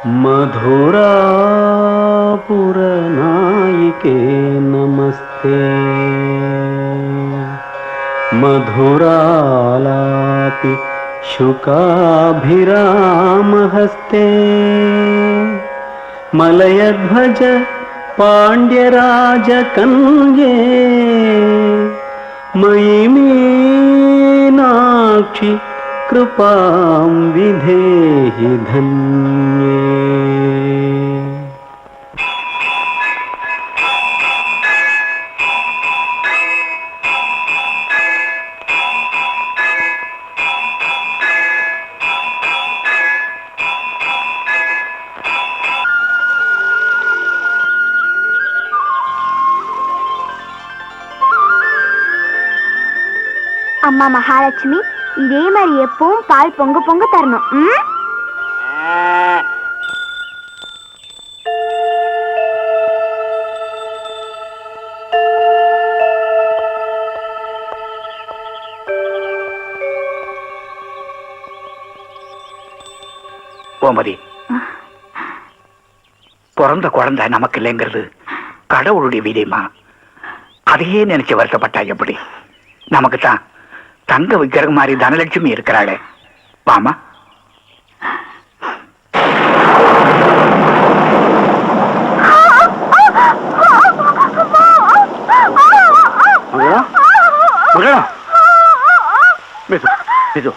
मधुरापुरनायिके नमस्ते मधुरालापि शुकाभिरामहस्ते मलयध्वज पाण्ड्यराजकन्ये मयि मीनाक्षि कृपां विधेहि धन्ये. அம்மா மகாலட்சுமி, இதே மாதிரி எப்பவும் பால் பொங்க பொங்க தரணும். கோமதி, பிறந்த குழந்தை நமக்கு இல்லைங்கிறது கடவுளுடைய விதிமா. அதையே நினைச்சு வருத்தப்பட்டா எப்படி? நமக்கு தான் தங்க விக்கிரகம் மாதிரி தனலட்சுமி இருக்கிறாளே. வாமா.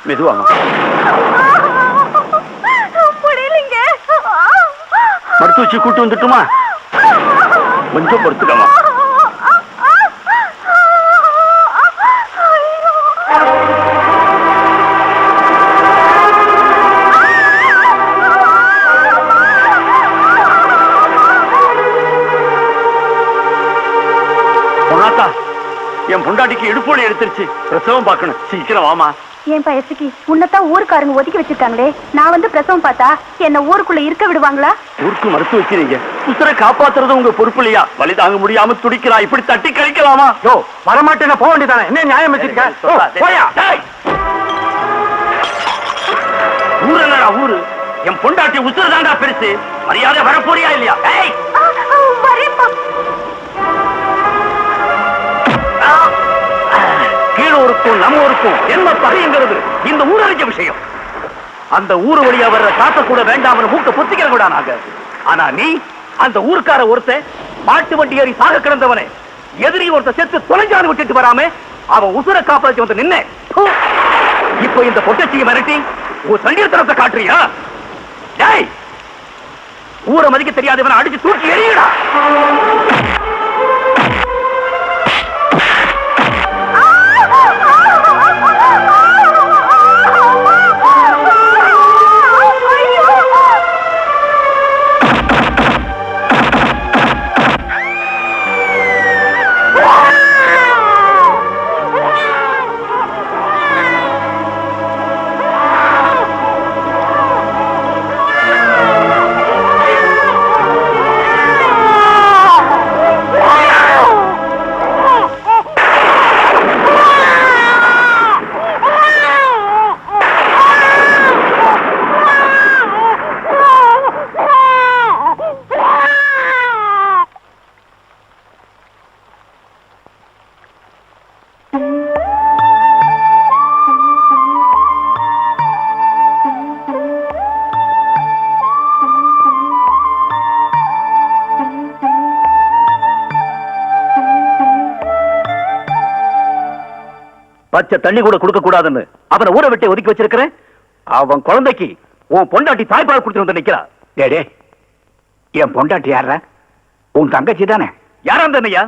மெதுவாங்க. மருத்துவ வச்சு கூட்டு வந்துட்டுமா? கொஞ்சம் பொறுத்துக்கமா. என் பொண்டாட்டிக்கு இடுப்போடு எடுத்துருச்சு. பிரசவம் பார்க்கணும், சீக்கிரம் வாமா. என் பயசுக்கு உன்னதான் ஊருக்காரங்க ஒதுக்கி வச்சிருக்காங்களே, நான் வந்து பிரசவம் பார்த்தா என்ன ஊருக்குள்ள இருக்க விடுவாங்களா? ஊருக்கு மருத்துவ வச்சிருங்க. உத்தர காப்பாத்துறது உங்க பொறுப்பு இல்லையா? வலி தாங்க முடியாம துடிக்கிறா, இப்படி தட்டி கழிக்கலாமா? யோ, வரமாட்டேன், போக வேண்டியதானே. என்ன நியாயம் வச்சிருக்க? ஊரு என்னடா ஊரு? என் பொண்டாட்டி உசுறு தாண்டா பெருசு. மரியாதை வரப்போறியா இல்லையா? கீழூருக்கும் நம்ம ஊருக்கும் என்ன பகைங்கிறது இந்த ஊரறிஞ்ச விஷயம். அந்த ஊரு வழியா வர்ற காத்த கூட வேண்டாம்னு மூக்க பொத்திக்கிற கூட நாங்க. ஆனா நீ அந்த ஊருக்கார ஒருத்த மாட்டு வண்டி ஏறி சாக கிடந்தவனே எதிரி ஒருத்த செத்து தொலைஞ்சான்னு விட்டுட்டு வராம அவன் உசுர காப்பாற்றி வந்து நின்ன. இப்ப இந்த பொட்டச்சியை மிரட்டி ஒரு சண்டீர்த்தனத்தை காட்டுறியா? ஊரை மதிக்க தெரியாதவனை அடிச்சு தூக்கி எறியடா. பச்சை தண்ணி கூட கொடுக்க கூடாதுன்னு அவனை ஊரை விட்டு ஒதுக்கி வச்சிருக்கிறேன். அவன் குழந்தைக்கு உன் பொண்டாட்டி தாய்ப்பால் கொடுத்து வந்து நிக்கிறா. டேடே, என் பொண்டாட்டி யார? உன் தங்கச்சி தானே? யாரா இருந்தனையா?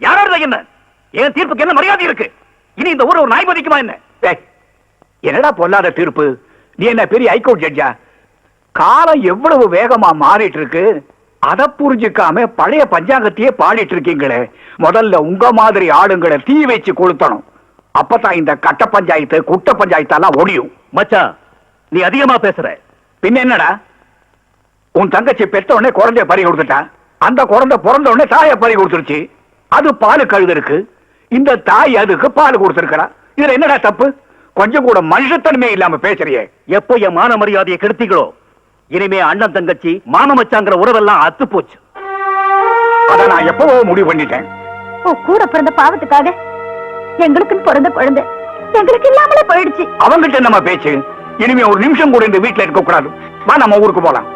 யாரா இருந்தா என்ன? என் தீர்ப்புக்கு என்ன மரியாதை இருக்கு? இனி இந்த ஊரை ஒரு நாய் மதிக்குமா என்ன? என்னடா பொல்லாத தீர்ப்பு? நீ என்ன பெரிய ஹைகோர்ட் ஜட்ஜா? காலம் எவ்வளவு வேகமா மாறிட்டு இருக்கு. அதை புரிஞ்சுக்காம பழைய பஞ்சாங்கத்தையே பாடிட்டு இருக்கீங்களே. முதல்ல உங்க மாதிரி ஆளுங்களை தீ வச்சு கொளுத்தணும். அப்பதான் இந்த கட்ட பஞ்சாயத்து குட்ட பஞ்சாயத்தெல்லாம் ஒடியும். மச்சான், நீ அதிகமா பேசுற. பின்ன என்னடா? உன் தங்கச்சி பெற்ற உடனே குழந்தைய பறி கொடுத்துட்டா. அந்த குழந்தை பிறந்த உடனே தாயை பறி கொடுத்துருச்சு. அது பால் கழுது இருக்கு. இந்த தாய் அதுக்கு பால் கொடுத்திருக்கிறா. இதுல என்னடா தப்பு? கொஞ்சம் கூட மனுஷத்தன்மை இல்லாம பேசுறியே. எப்போ என் மான மரியாதையை கெடுத்தீங்களோ இனிமே அண்ணன் தங்கச்சி மாம மச்சாங்கிற உறவெல்லாம் அத்து போச்சு. அத நான் எப்பவோ முடிவு பண்ணிட்டேன். உன் கூட பிறந்த பாவத்துக்காக எங்களுக்குன்னு பிறந்த குழந்தை எங்களுக்கு இல்லாமலே போயிடுச்சு. அவங்கிட்ட நம்ம பேச்சு இனிமே ஒரு நிமிஷம் கூட இந்த வீட்டுல இருக்க கூடாது. வா நம்ம ஊருக்கு போலாம்.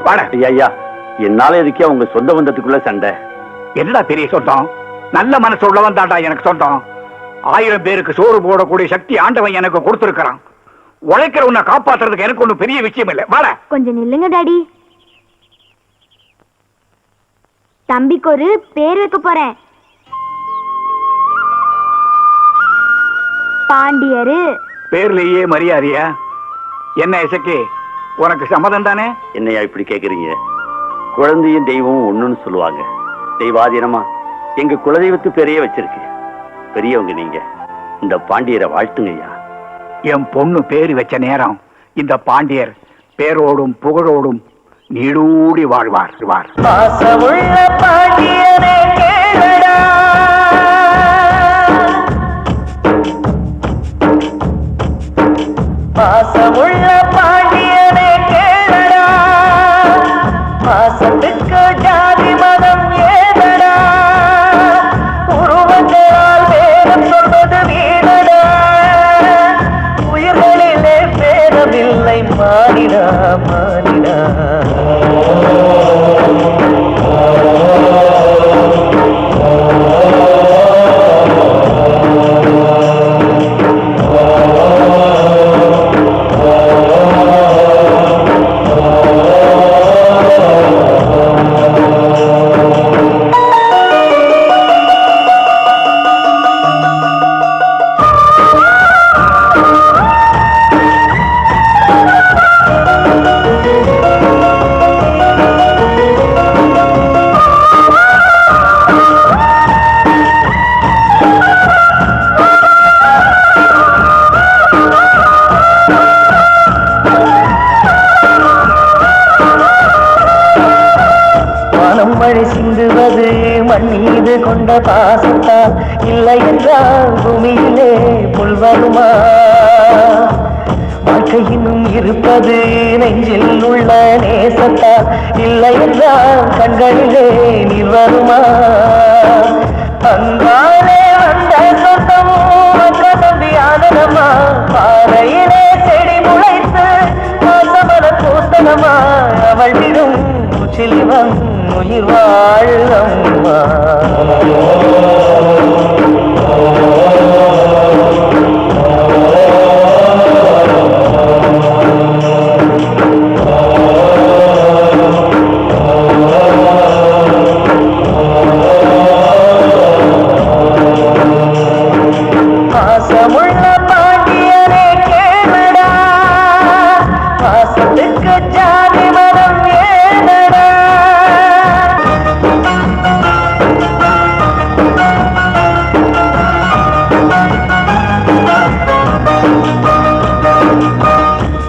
வாடா. ஐயா, என்னால இருக்கே உங்க சொந்த பந்தத்துக்குள்ள சண்டை. என்னடா பெரிய சொந்தம்? நல்ல மனசு உள்ளவன் தாண்டா எனக்கு சொந்தம். 1000 பேருக்கு சோறு போடக்கூடிய சக்தி ஆண்டவன் எனக்கு கொடுத்திருக்கிறான். உழைக்கிற உன்னை காப்பாத்துறதுக்கு எனக்கு ஒண்ணு பெரிய விஷயம் இல்லை. வாடா. கொஞ்சம் நில்லுங்க டாடி. தம்பிக்கு ஒரு பேர் வைக்க போறேன். பாண்டியரு. பேர்லயே மரியாதையா? என்ன இசக்கி, உனக்கு சம்மதம் தானே? என்னையா இப்படி கேக்குறீங்க? குழந்தையும் தெய்வமும் ஒண்ணுன்னு சொல்லுவாங்க. தெய்வாதீனமா எங்க குலதெய்வத்து பேரையே வச்சிருக்கு. பெரியவங்க நீங்க, இந்த பாண்டியரை வாழ்த்துங்கய்யா. என் பொண்ணு பேரு வச்ச நேரம் இந்த பாண்டியர் பேரோடும் புகழோடும் நீடூடி வாழ்வார். பாசமுள்ள பாண்டியனே கேளடா, பாசமுள்ள பாண்டியனே கேளடா, பாசத்துக்கு ஜாதி மதம் ஏதடா, உருவங்களால் வேதம் சொல்வது வீணடா, உயிர்களிலே பேதமில்லை மானிடா மானிடா. மழை சிந்துவது மண் மீது கொண்ட பாசத்தா, இல்லை என்றால் பூமியிலே புல்வருமா? வாழ்க்கை இன்னும் இருப்பது நெஞ்சில் உள்ள நேசத்தா, இல்லை என்றால் கண்களிலே நீர் வருமா? அங்காலே வந்த சொந்தமும் அங்க தம்பி ஆனதமா, பாறையிலே செடி முளைத்து மாசமர பூத்தனமா, அவள் விடும் உச்சிலிவன் உயிர் வாழம்மா. பாசமுள்ள பாண்டியனே கேளடா, பாசத்துக்கு ஜாதி மதம் ஏனடா.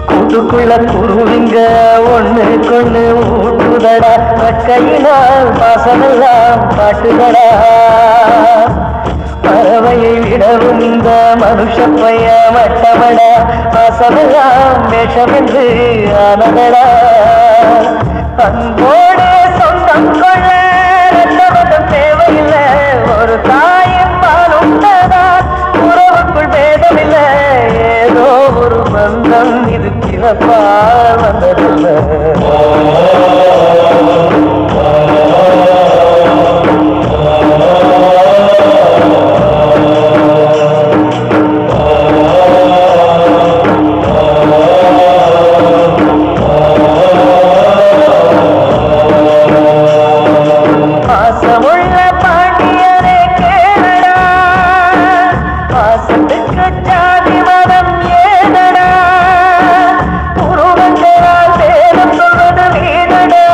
கூட்டுக்குள்ள குருவிங்க ஒண்ணு கொண்டு ஊட்டுதடா, கையினால் பாசமெல்லாம் காட்டுதடா. பறவையை விடவும் இந்த மனுஷ பைய மட்டமடா, பாசமெல்லாம் வேஷம் என்று ஆனதடா. அன்போடு சொந்தம் கொள்ள ரத்தமதம் தேவையில்லை, ஒரு தாயின் பாலும் உறவுக்குள் பேதமில்லை, ஏதோ ஒரு பந்தம் இது பிறப்பால் வந்ததில்லை. பாசமுள்ள பாண்டியனே கேளடா, பாசத்துக்கு ஜாதி மதம் ஏதடா, உருவங்களால் வேதம் சொல்வது வீணடா,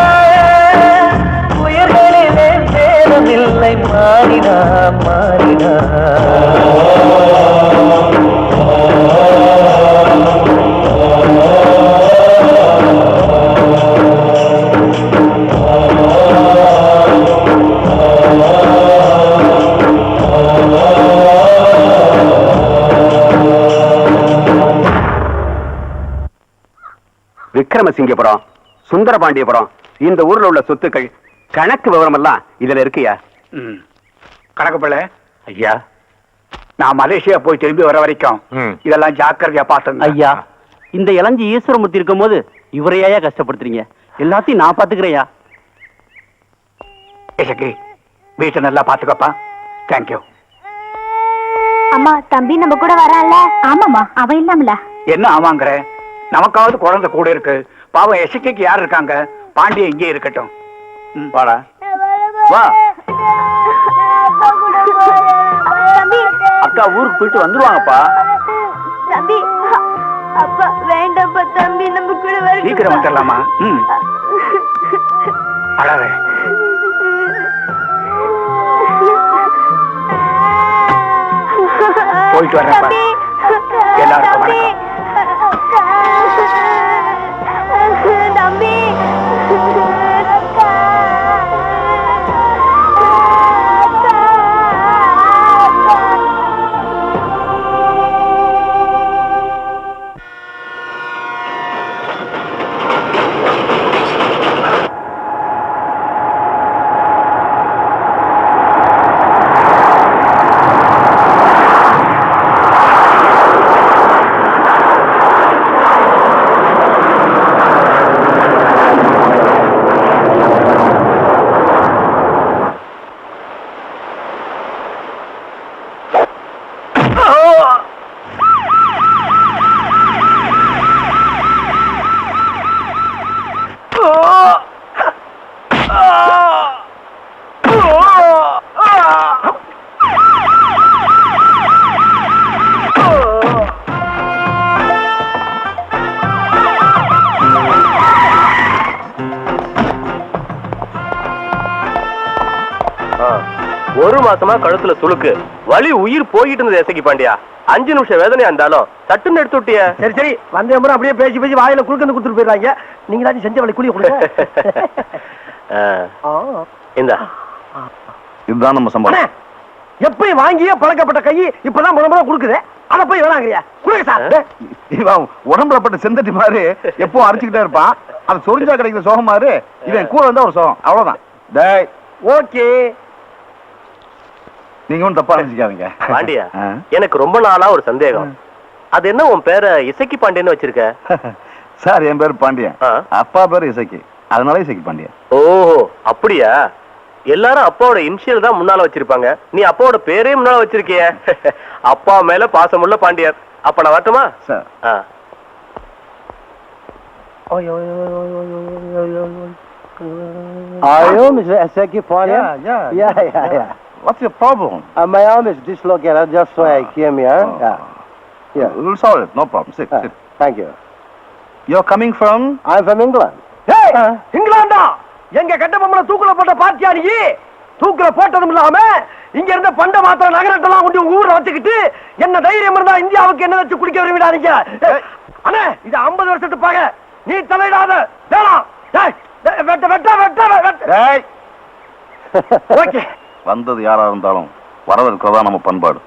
உயிர்களிலே வேதமில்லை மாறினா மாறினா. விக்ரமசிங்கபுரம், சுந்தரபாண்டியபுரம், இந்த ஊர்ல உள்ள சொத்துக்கள் கணக்கு விவரம் எல்லாம் இதுல இருக்குயா. கணக்கு பிள்ளை ஐயா, நான் மலேசியா போய் திரும்பி வர வரைக்கும் இதெல்லாம் ஜாக்கிரதையா பாத்துங்க ஐயா. இந்த இளஞ்சி ஈஸ்வரமூர்த்தி இருக்கும் போது இவரையா கஷ்டப்படுத்துறீங்க? எல்லாத்தையும் நான் பாத்துக்கிறேயா. இசக்கி, வீட்டை நல்லா பாத்துக்கப்பா. தேங்க்யூ. அம்மா, தம்பி நம்ம கூட வரான்ல? ஆமாமா, அவன் இல்லாமல. என்ன ஆமாங்கிற? நமக்காவது குழந்தை கூட இருக்கு. பாவம் எசக்கிக்கு யார் இருக்காங்க? பாண்டிய இங்கே இருக்கட்டும். வாடா, வா. தம்பி, அக்கா ஊருக்கு போயிட்டு வந்துருவாங்கப்பா. தம்பி, அப்பா வேண்டாப்பா. தம்பி நம்ம கூட வர. சீக்கிரம் வந்துடலாமா? அழாத. போயிட்டு வரேன்ப்பா. எல்லாருக்கும் வணக்கம். தம்பி, ஒரு மாசமா கழுத்துல துளுக்கு வலி, உயிர் போயிட்டு இருந்தது எசக்கி பாண்டியா. 5 நிமிஷம் வேதனையா இருந்தாலும் சட்டுன்னு எடுத்து விட்டிய. சரி சரி, வந்தே முறை அப்படியே பேசி பேசி வாயில குறுக்கந்து கொடுத்துட்டு போயிடுறாங்க. நீங்க தான் செஞ்ச வழி குளிய கொடுங்க. இந்தா, இதுதான் நம்ம சம்பளம். எப்பயும் வாங்கியே பழக்கப்பட்ட கை இப்பதான் முத முத கொடுக்குது. அத போய் வேணாங்கறியா? குடுங்க சார். இவன் உடம்புல பட்ட செந்தட்டி மாதிரி எப்பவும் அரைச்சுக்கிட்டே இருப்பான். அது சொரிஞ்சா கிடைக்கிற சோகம் மாதிரி இவன் கூட வந்தா ஒரு சோகம். அவ்வளவுதான். டேய், ஓகே, நீங்க ஒன்றும் தப்பா நினைச்சுக்காதீங்க. பாண்டியா, எனக்கு ரொம்ப நாளா ஒரு சந்தேகம். அது என்ன உன் பேரை இசக்கி பாண்டியன்னு வச்சிருக்க? சார், என் பேர் பாண்டியன். அப்பா பேர் இசக்கி, அதனால இசக்கி பாண்டியன். ஓஹோ, அப்படியா? எல்லாரும் அப்பாவோட இனிஷியல் தான் முன்னால வச்சிருப்பாங்க. நீ அப்பாவோட பேரே முன்னால வச்சிருக்கிய. அப்பா மேல பாசமுள்ள பாண்டியர். அப்ப நான் வரட்டுமா? Sir, Are you Mr. Eseki Ponyan? Yeah. what's your problem? My arm is dislocated, just so I came here. We'll solve it, no problem. Sit. Thank you. You're coming from? I'm from England. Hey, இங்கிலாந்தா? எங்க கட்ட பொம்மல தூக்குல போட்ட பாத்தியா நீ? தூக்குல போட்டதும் இல்லாம இங்க இருந்த பண்ட மாத்திர நகரத்தெல்லாம் கொண்டு ஊர்ல வச்சுக்கிட்டு என்ன தைரியம் இருந்தா இந்தியாவுக்கு என்ன வச்சு குடிக்க விரும்பிடாதீங்க. அண்ணே, இது 50 வருஷத்து பகை. நீ தலையிடாத. வேணாம். ஓகே, வந்தது யாரா இருந்தாலும் வரவேற்கிறதா நம்ம பண்பாடு.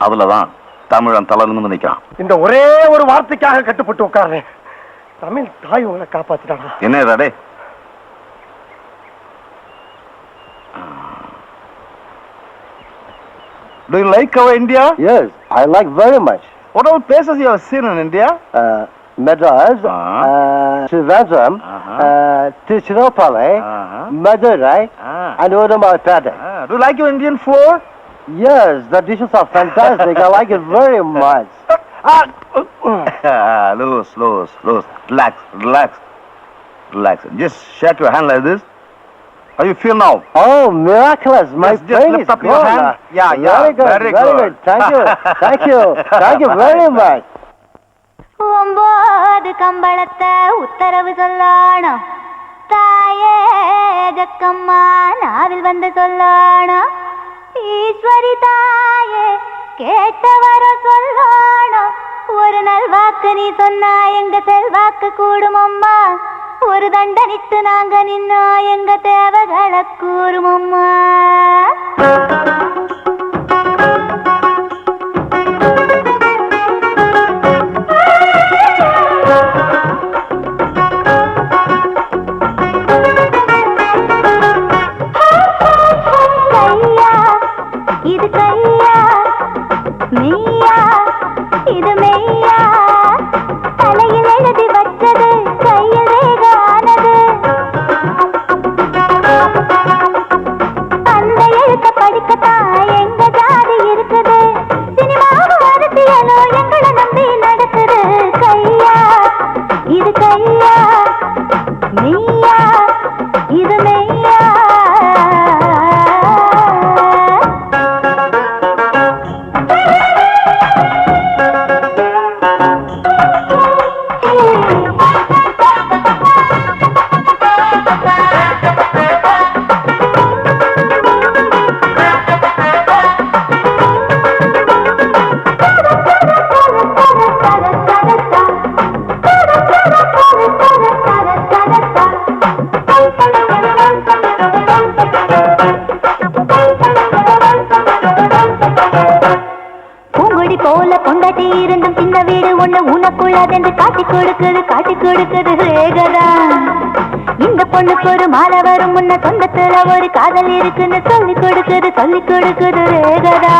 அதுலதான் தமிழன் தலை நிமிர்ந்து நிக்கிறான். இந்த ஒரே ஒரு வார்த்தைக்காக கட்டுப்பட்டு உட்கார்றேன். தமிழ் தாய் உங்களை காப்பாத்திட்டானா? என்ன டே? Do you like our India? Yes, I like very much. What all places you have seen in India? Madras, Trivandrum, Tiruchirappalli, Madurai, and Udumaipete. Do you like your Indian food? Yes, the dishes are fantastic. I like it very much. Loose. Relax. Just shake your hand like this. How you feel now? Oh, miraculous! My just brain lift is up your gone. hand. Yeah, Very good. Thank you very much. 9 கம்பளத்தை உத்தரவு சொல்லணும். தாயே ஜக்கம்மா நாவில் வந்து சொல்லணும். ஈஸ்வரி தாயே கேட்ட வர சொல்லணும். ஒரு நல்வாக்கு நீ சொன்னா எங்க செல்வாக்கு கூடும் அம்மா. ஒரு தண்டனிட்டு நாங்க நின்னா எங்க தேவைகளை கூறும் அம்மா. கையா நீயா இது மெய்யா காட்டி கொடுக்குது ரேகதா இந்த பொண்ணுக்கு ஒரு மாலை வரும் முன்ன சொந்தத்துல ஒரு காதல் இருக்குன்னு சொல்லி கொடுக்குது ரேகதா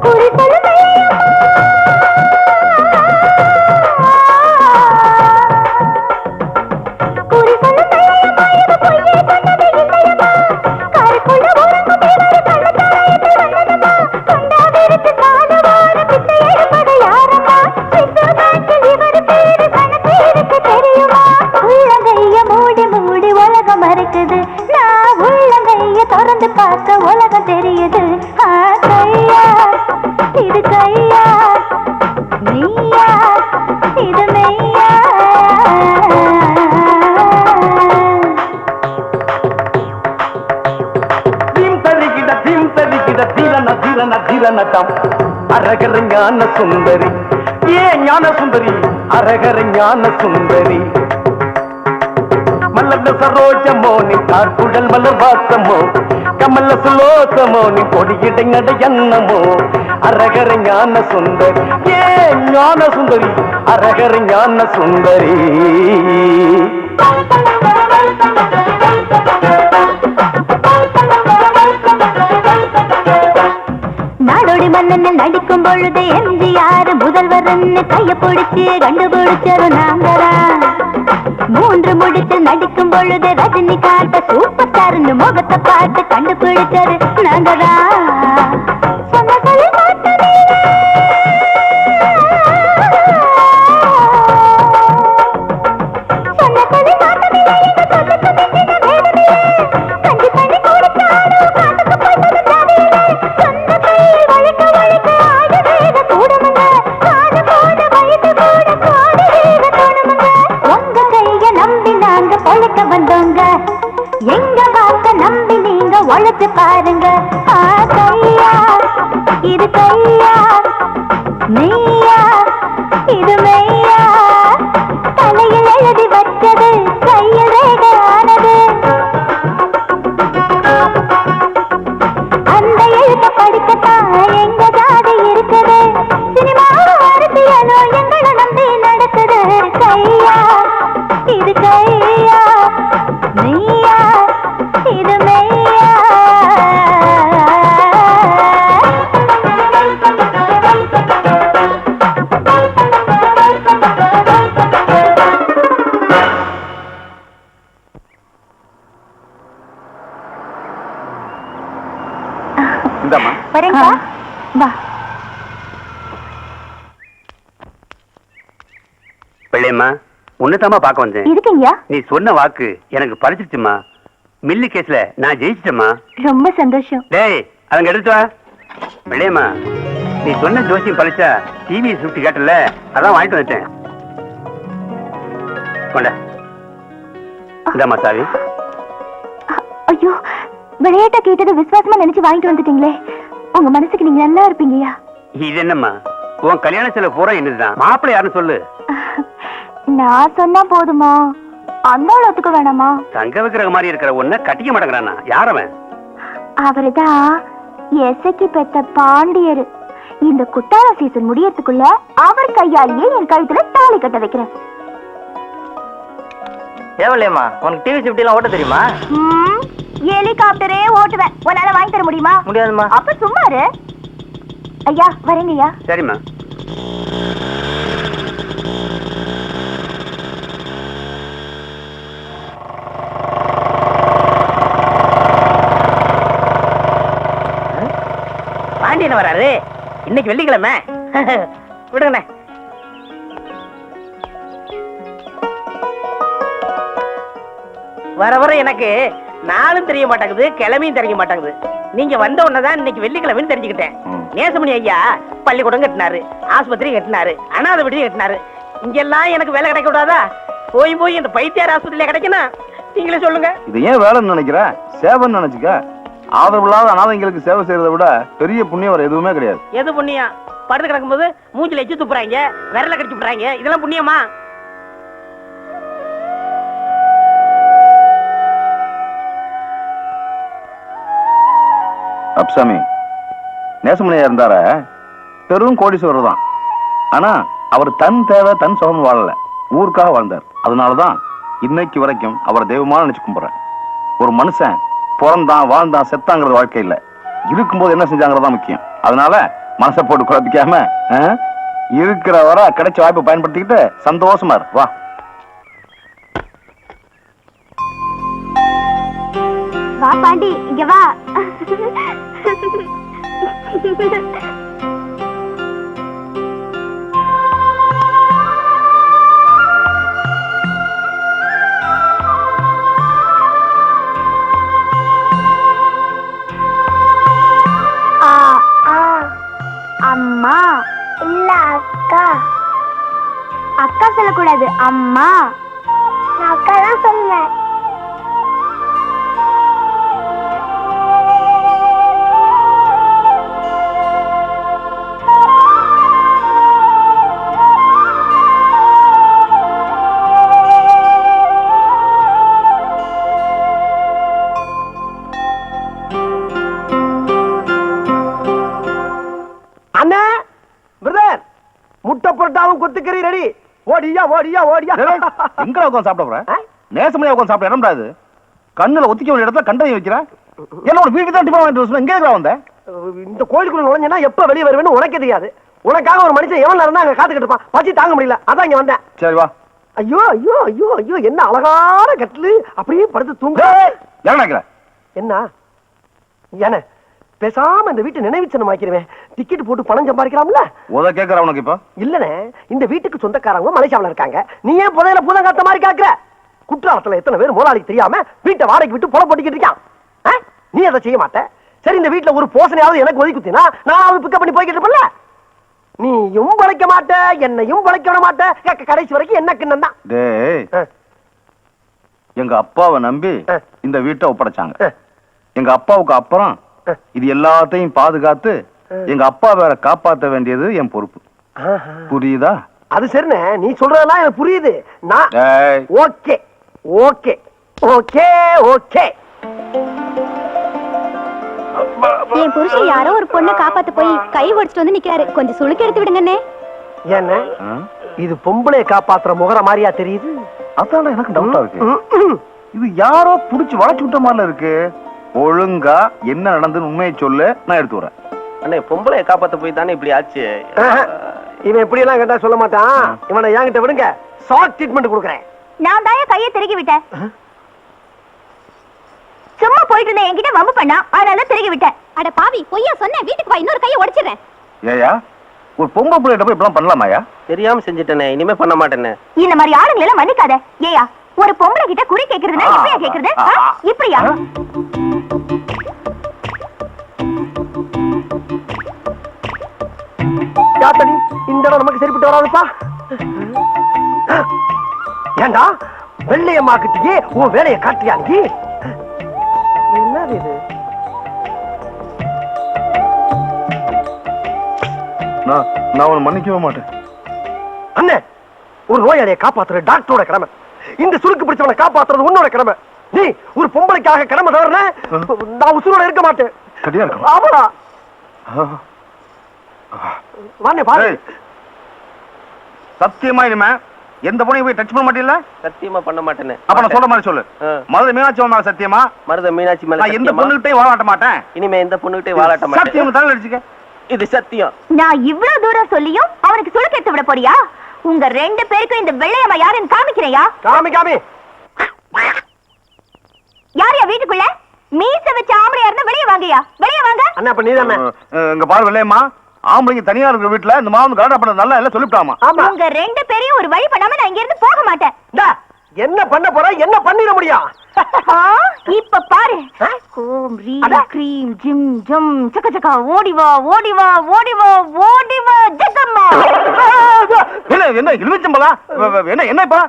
குறி திறந்து பார்க்க உலகம் தெரியுது கையா இது கையா நீயா இது மெய்யா அரகர ஞான சுந்தரி ஞான சுந்தரி அரகர ஞான சுந்தரி மல்லந்த சரோஜமோ நீ கார்குழல் மலர் வாசமோ கமல சுலோசமோ நீ கொடியிடங்கட எண்ணமோ அரகர ஞான சுந்தரி ஞான சுந்தரி அரகர ஞான சுந்தரி நாடோடி மன்னன் நடிக்கும் பொழுது எம்ஜிஆர் முதல்வர் கைய பிடிச்சு கண்டுபிடிச்சது நாங்கதான் மூன்று முடிச்சு நடிக்கும் பொழுது ரஜினி காட்ட சூப்பர் ஸ்டார்னு முகத்தை பார்த்து கண்டுபிடிச்சது நாங்கதான் எங்க வாக்க நம்பி நீங்க உழைச்சு பாருங்க கையா இது கையா நீயா இது மெய்யா தலையில் எழுதி வச்சது கையில் ரேகையானது அந்த எழுத்த படிக்கத்தான் எங்க ஜாதி இருக்குது சினிமாவும் அரசியலோ எங்களை நம்பி நடக்குது கையா இது கையா நீயா இது மெய்யா இந்தம்மா வரேங்கா வா பிள்ளையம்மா உன்னதாமா பார்க்க வந்தேன் இருக்குங்கயா நீ சொன்ன வாக்கு எனக்கு பழிச்சிருச்சுமா மில்லு கேஸ்ல நான் ஜெயிச்சிட்டேம்மா ரொம்ப சந்தோஷம் டேய் அவங்க எடுத்து வா பிள்ளையம்மா நீ சொன்ன ஜோசியம் பழிச்சா டிவி சுட்டி கேட்டல அதான் வாங்கிட்டு வந்துட்டேன் கொண்ட இந்தம்மா சாவி ஐயோ விளையாட்ட கேட்டது விசுவாசமா நினைச்சு வாங்கிட்டு வந்துட்டீங்களே உங்க மனசுக்கு நீங்க நல்லா இருப்பீங்கயா இது என்னம்மா உன் கல்யாண செலவு பூரா என்னதுதான் மாப்பிள்ளை யாருன்னு சொல்லு நான் சொன்னா போதுமா அந்த ஒத்துக்க வேணாமா தங்க வைக்கிற மாதிரி இருக்கிற ஒன்ன கட்டிக்க மாட்டேங்கிறானா யாரவன் அவருதான் எசைக்கு பெத்த பாண்டியர் இந்த குட்டாள சீசன் முடியறதுக்குள்ள அவர் கையாலேயே என் கழுத்துல தாலி கட்ட வைக்கிறேன் ஏவல்லையம்மா உனக்கு டிவி சிப்டி எல்லாம் ஓட்ட தெரியுமா ஹெலிகாப்டரே ஓட்டுவேன் உன்னால வாங்கி தர முடியுமா முடியாதுமா அப்ப சும்மாரு ஐயா வரேங்கய்யா சரிம்மா பாண்டியன் வராரு இன்னைக்கு வெள்ளிக்கிழமை விடுங்கண்ணே வர வர எனக்கு நாளும் தெரிய மாட்டேங்குது, கிழமையும் தெரிய மாட்டேங்குது. நீங்க வந்த உடனேதான் இன்னைக்கு வெள்ளிக்கிழமைன்னு தெரிஞ்சுக்கிட்டேன். நேசமணி ஐயா பள்ளிக்கூடம் கட்டினாரு, ஆஸ்பத்திரி கட்டினாரு, அனாதை விடுதி கட்டினாரு. இங்கெல்லாம் எனக்கு வேலை கிடைக்க கூடாதா? போய் போய் இந்த பைத்தியார் ஆஸ்பத்திரியில கிடைக்கணும். நீங்களே சொல்லுங்க. இது ஏன் வேலைன்னு நினைக்கிற? சேவைன்னு நினைச்சுக்க. ஆதரவில்லாத அனாதைங்களுக்கு சேவை செய்யறதை விட பெரிய புண்ணியம் வேற எதுவுமே கிடையாது. எது புண்ணியம்? படுத்து கிடக்கும்போது மூஞ்சில எச்சு துப்புறாங்க, விரல கடிச்சு விடுறாங்க. இதெல்லாம் புண்ணியமா? அப்சாமி, நேசமணியா இருந்தார பெரும் கோடீஸ்வரர் தான். ஆனா அவர் தன் தேவை தன் சுகம் வாழல, ஊருக்காக வாழ்ந்தார். அதனாலதான் இன்னைக்கு வரைக்கும் அவரை தெய்வமா நினைச்சு கும்பிடுறேன். ஒரு மனுஷன் பிறந்தான் வாழ்ந்தான் செத்தாங்கிறது வாழ்க்கை இல்ல, இருக்கும்போது என்ன செஞ்சாங்கிறதா முக்கியம். அதனால மனசை போட்டு குழப்பிக்காம இருக்கிற வர கிடைச்ச வாய்ப்பை பயன்படுத்திக்கிட்டு சந்தோஷமா இரு. வா வா பாண்டி, இங்க வா. அம்மா இல்ல அக்கா. அக்கா சொல்லக்கூடாது, அம்மா. நான் அக்கா தான் சொல்லுவேன். முட்டை பொருட்டாவும் கொத்துக்கறி ரெடி. ஓடியா ஓடியா ஓடியா. எங்க உட்காந்து சாப்பிட போற? நேசமணியா உட்காந்து சாப்பிட இடம்டாது. கண்ணுல ஒத்திக்க வேண்டிய இடத்துல கண்டையும் வைக்கிறேன். என்னோட வீட்டுக்கு தான் டிஃபன் வாங்கிட்டு எங்க வந்த? இந்த கோயிலுக்குள்ள நுழைஞ்சா எப்ப வெளியே வருவேன்னு உனக்கே தெரியாது. உனக்காக ஒரு மனுஷன் எவன் இருந்தா அங்க காத்துக்கிட்டு இருப்பான். பசி தாங்க முடியல, அதான் இங்க வந்தேன். சரி வா. ஐயோ ஐயோ ஐயோ ஐயோ, என்ன அழகான கட்டிலு. அப்படியே படுத்து தூங்க. என்ன என்ன பேசாம இந்த வீட்டு நினைவுச்சனம் ஆக்கிடுவேன். டிக்கெட் போட்டு பணம் சம்பாதிக்கலாம்ல. உத கேக்குற உனக்கு இப்ப இல்லனே, இந்த வீட்டுக்கு சொந்தக்காரங்க மலேசியாவுல இருக்காங்க. நீ ஏன் புதையில பூதம் காத்த மாதிரி காக்குற? குற்றாலத்துல எத்தனை பேர் முதலாளிக்கு தெரியாம வீட்டை வாடகைக்கு விட்டு பொல போட்டுக்கிட்டு இருக்கான். நீ அதை செய்ய மாட்ட. சரி, இந்த வீட்டுல ஒரு போசனையாவது எனக்கு ஒதுக்கி குத்தினா நான் அதை பிக்கப் பண்ணி போய்கிட்டு இருப்பேன்ல. நீயும் பழைக்க மாட்ட, என்னையும் பழைக்க விட மாட்ட. கடைசி வரைக்கும் என்ன கிண்ணம் தான். டேய், எங்க அப்பாவை நம்பி இந்த வீட்டை ஒப்படைச்சாங்க. எங்க அப்பாவுக்கு அப்புறம் இது எல்லாத்தையும் பாதுகாத்து எங்க அப்பா வேற காப்பாற்ற வேண்டியது என் பொறுப்பு. புரியுதா? அது சரிண்ணே, நீ சொல்றதெல்லாம் எனக்கு புரியுது. நான் ஓகே ஓகே ஓகே ஓகே. என் புருஷன் யாரோ ஒரு பொண்ணை காப்பாத்த போய் கை ஒடிச்சிட்டு வந்து நிக்கிறாரு. கொஞ்சம் சுளுக்கு எடுத்து விடுங்கண்ணே. என்ன இது பொம்பளைய காப்பாத்துற முகர மாதிரியா தெரியுது? அதான் எனக்கு டவுட்டா இருக்கு. இது யாரோ புடிச்சு வளைச்சு விட்ட மாதிரி இருக்கு. ஒழுங்கா என்ன நடந்துன்னு உண்மையை சொல்லு, நான் எடுத்து வரேன். அண்ணே, பொம்பளைய காப்பாத்த போய் தானே இப்படி ஆச்சு. இவன் இப்படி எல்லாம் கேட்டா சொல்ல மாட்டான். இவனை என்கிட்ட விடுங்க, ஷார்ட் ட்ரீட்மெண்ட் கொடுக்குறேன். நான் தான் கையை திருகி விட்டேன். சும்மா போயிட்டு இருந்தேன், என்கிட்ட வம்பு பண்ணா, அதனால திருகி விட்டேன். அட பாவி, பொய்யா சொன்னேன். வீட்டுக்கு போய் இன்னொரு கையை உடைச்சிடுறேன். ஏயா, ஒரு பொம்பளை பிள்ளைகிட்ட போய் இப்பெல்லாம் பண்ணலாமாயா? தெரியாம செஞ்சுட்டேனே, இனிமே பண்ண மாட்டேனே. இந்த மாதிரி ஆளுங்களை எல்லாம் மன்னிக்காத. ஏயா, ஒரு பொம்பளை கிட்ட குறி கேக்குறதுனா எப்படியா கேக்குறது? இப்படியா? யாத்தடி இந்த இடம் நமக்கு சரிப்பட்டு வராதுப்பா. ஏண்டா வெள்ளையம்மா கிட்டயே உன் வேலையை காட்டியா? நீ என்னது இது? நான் உன்னை மன்னிக்கவே மாட்டேன். அண்ணே, ஒரு நோயாளியை காப்பாத்துற டாக்டரோட கடமை. இந்த சுருக்கு பிடிச்சவனை காப்பாத்துறது உன்னோட கடமை. நீ ஒரு பொம்பளைக்காக கடமை தவறுன நான் உசுரோட இருக்க மாட்டேன். ஆமாடா. சத்தியமா இனிமே எந்த பொண்ணையும் போய் டச் பண்ண மாட்டீங்களா? சத்தியமா பண்ண மாட்டேனே. அப்ப நான் சொல்ற மாதிரி சொல்லு. மருத மீனாட்சி மேல சத்தியமா? மருத மீனாட்சி மேல நான் எந்த பொண்ணுகிட்டயும் வாழாட்ட மாட்டேன். இனிமே எந்த பொண்ணுகிட்டயும் வாழாட்ட மாட்டேன். சத்தியம் தலை அடிச்சுக்க. இது சத்தியம். நான் இவ்வளவு தூரம் சொல்லியும் அவனுக்கு சுளுக்கு எடுத்து விட போறியா? உங்க ரெண்டு பேருக்கும் இந்த வெள்ளையம்மா யாருன்னு காமிக்கிறையா? காமி காமி. யாரையா வீட்டுக்குள்ள மீச வச்ச ஆம்பளையா இருந்தா வெளியே வாங்கயா, வெளியே வாங்க. அண்ணா, அப்ப நீதானே? இங்க பாரு வெள்ளையம்மா, ஆம்பளைங்க தனியா இருக்கிற வீட்டுல இந்த மாவு கரெக்டா பண்ணது நல்லா இல்ல சொல்லிவிட்டாமா. உங்க ரெண்டு பேரையும் ஒரு வழி பண்ணாம நான் இங்க இருந்து போக மாட்டேன். என்ன பண்ண போற, என்ன பண்ணிட முடியும்? இப்ப பாரு. ஓம் ரீம் க்ரீம் ஜிம் ஜம் சக்க சக்க ஓடிவா ஓடிவா ஓடிவா ஓடிவா ஜகம்மா. என்ன இழுச்சம்பளா? என்ன என்னப்பா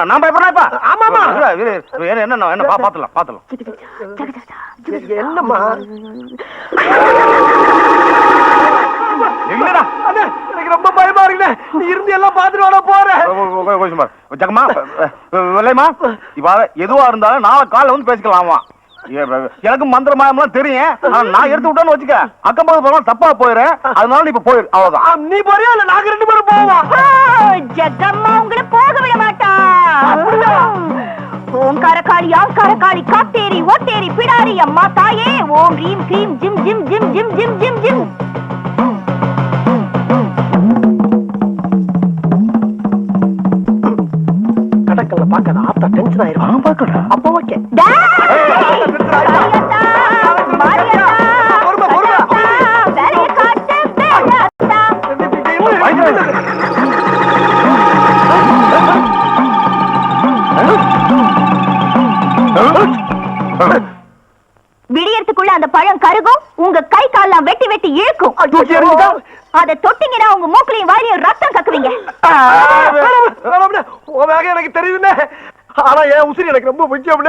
நான் பயப்படுறேன்ப்பா. ஆமாமா. என்ன பாத்துலாம். என்னம்மா எங்கடா? எனக்கு ரொம்ப பயமா இருக்குண்ணே. நீ இருந்து எல்லாம் பாத்துட்டு வாடா போறேன். ஜக்கம்மா இல்லையம்மா, இப்ப எதுவா இருந்தாலும் நாளை காலைல வந்து பேசிக்கலாமா? எனக்கு மந்திர மாயம்லாம் தெரியும். நான் எடுத்து விட்டேன்னு வச்சுக்க, அக்கம் பக்கம் போறோம் தப்பா போயிடுறேன். அதனால நீ இப்ப போயிரு, அவ்வளவுதான். நீ போறியா இல்ல நாங்க 2 பேரும் போவோம்? ஜகம்மா உங்களை போக விட மாட்டா. ஓங்காரக்காளி ஆங்காரக்காளி காத்தேரி ஓட்டேரி பிடாரி அம்மா தாயே ஓம் ரீம் க்ரீம் ஜிம் ஜிம் ஜிம் ஜிம் ஜிம் ஜிம் ஜிம். கடக்கல்ல பாக்காத, ஆத்தா டென்ஷன் ஆயிரும். பாக்கடா அப்ப ஓகே. விடியறதுக்குள்ள அந்த பழம் கருகும், உங்க கை கால்லாம் வெட்டி வெட்டி இழுக்கும். அதை தொட்டிங்கன்னா உங்க மூக்களையும் வாயிலையும் ரத்தம் கக்குவீங்க. எனக்கு தெரியுதுண்ணே, ஆனா என் உசிரி எனக்கு ரொம்ப முக்கியம்.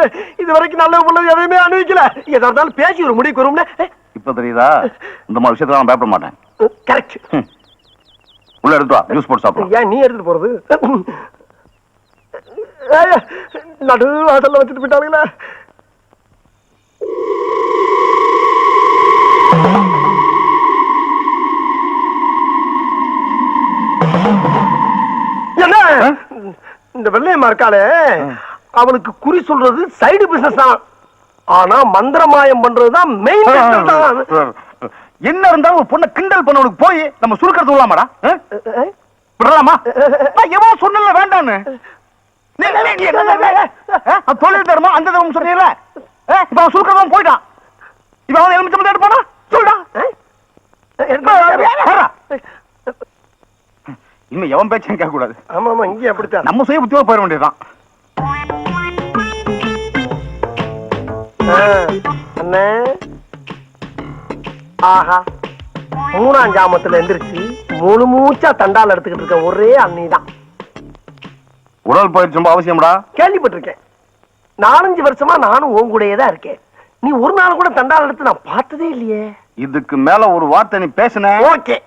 இது வரைக்கும் நல்ல பிள்ளை எதையுமே அனுபவிக்கல. எதா இருந்தாலும் பேசி ஒரு முடிவுக்கு வரும்னே. இப்ப தெரியுதா? இந்த மாதிரி விஷயத்துல நான் பயப்பட மாட்டேன். கரெக்ட். உள்ள எடுத்து வா, ஜூஸ் போட்டு சாப்பிடு. ஏன் நீ எடுத்துட்டு போறது? நடு வாசல்ல வச்சுட்டு போயிட்டாங்களே. என்ன இந்த வெள்ளையம்மா இருக்காளே, அவளுக்கு குறி சொல்றது சைடு பிசினஸ் தான். ஆனா மந்திரமாயம் பண்றதுதான் மெயின் பிசினஸ் தான். என்ன இருந்தாலும் ஒரு பொண்ணை கிண்டல் பண்ணவனுக்கு போய் நம்ம சுருக்கிறது விடலாமாடா? விடலாமா? எவன் சொன்னல வேண்டான்னு தொழில் தருமா அந்த தரும் சொன்னீங்கல்ல. இப்ப அவன் சுருக்கிறவன் போயிட்டான். இப்ப அவன் எலுமிச்சம் எடுப்பானா? சொல்றா. இனிமே எவன் பேச்சும் கேட்க கூடாது. ஆமா ஆமா, இங்கே அப்படித்தான். நம்ம சுய புத்தியோட போயிட வேண்டியதுதான். அண்ணே, ஆஹா, 3ஆம் ஜாமத்துல எந்திரிச்சு முழு மூச்சா தண்டால் எடுத்துக்கிட்டு இருக்க ஒரே அண்ணி தான். உடல் பயிற்சி ரொம்ப அவசியம்டா. கேள்விப்பட்டிருக்கேன். 4-5 வருஷமா நானும் உன் கூடயே தான் இருக்கேன். நீ ஒரு நாள் கூட தண்டால் எடுத்து நான் பார்த்ததே இல்லையே. இதுக்கு மேல ஒரு வார்த்தை நீ பேசுன. ஓகே.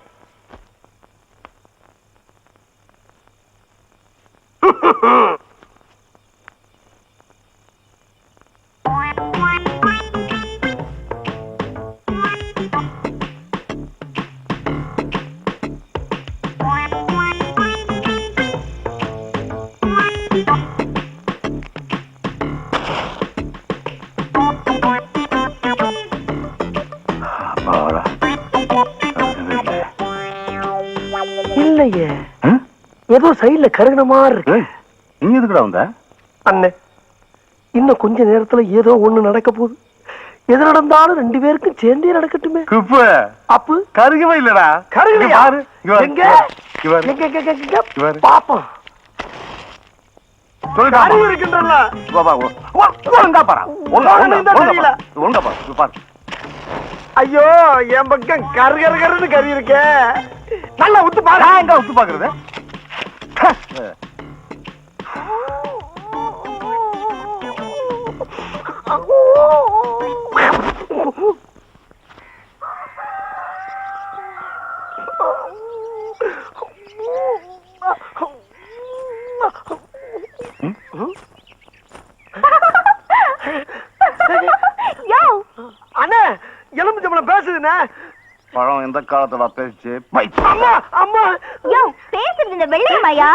இல்லையே, ஏதோ சைடுல கருகின மாதிரி இருக்கு. நீ எதுக்குடா வந்த? அண்ணே, இன்னும் கொஞ்ச நேரத்துல ஏதோ ஒண்ணு நடக்க போகுது. எது நடந்தாலும் 2 பேருக்கும் சேர்ந்தே நடக்கட்டுமே. குப்பு அப்பு கருகவே இல்லடா. கருகலையா? பாரு எங்க பாப்போம். கருகு இருக்கின்றல. ஒழுங்கா பாரு. ஒழுங்கா பாரு. ஐயோ, என் பக்கம் கருகருன்னு கறி இருக்கே. நல்லா உத்து பாரு. எங்க உத்து பாக்குறது? அண்ணே, எலுமிச்சம்பழம் பேசுதுண்ணே. பழம் எந்த காலத்துல பேசிச்சு? அம்மா அம்மா, யோ பேசுறது இந்த வெள்ளையம்மாயா?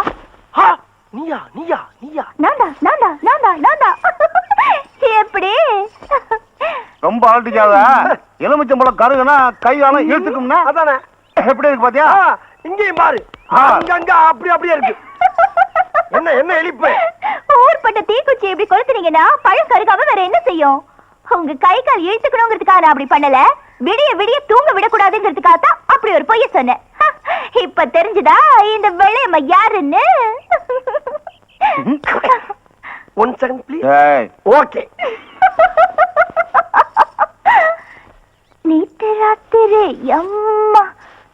நீயா நீயா நீயா? நான்டா. எப்படி? ரொம்ப அலட்டிக்காத. எலுமிச்சம்பழம் கருகுனா கையால இழுத்துக்கும்னா அதானே. எப்படி இருக்கு பாத்தியா? இங்கேயும் பாரு, அங்க அப்படியே இருக்கு. என்ன எலிப்பு? ஊர்பட்ட தீக்குச்சி இப்படி கொளுத்துனீங்கன்னா பழம் கருகாம வேற என்ன செய்யும்? உங்க கை கால் இழுத்துக்கணுங்கிறதுக்காக நான் அப்படி பண்ணல. விடிய தூங்க விடக்கூடாதுங்கிறதுக்காக தான் அப்படி ஒரு பொய்ய சொன்னேன். இப்ப தெரிஞ்சுதா இந்த வெள்ளையம்மா யாருன்னு? One second please. ஏய் ஓகே. நேத்து ராத்திரி அம்மா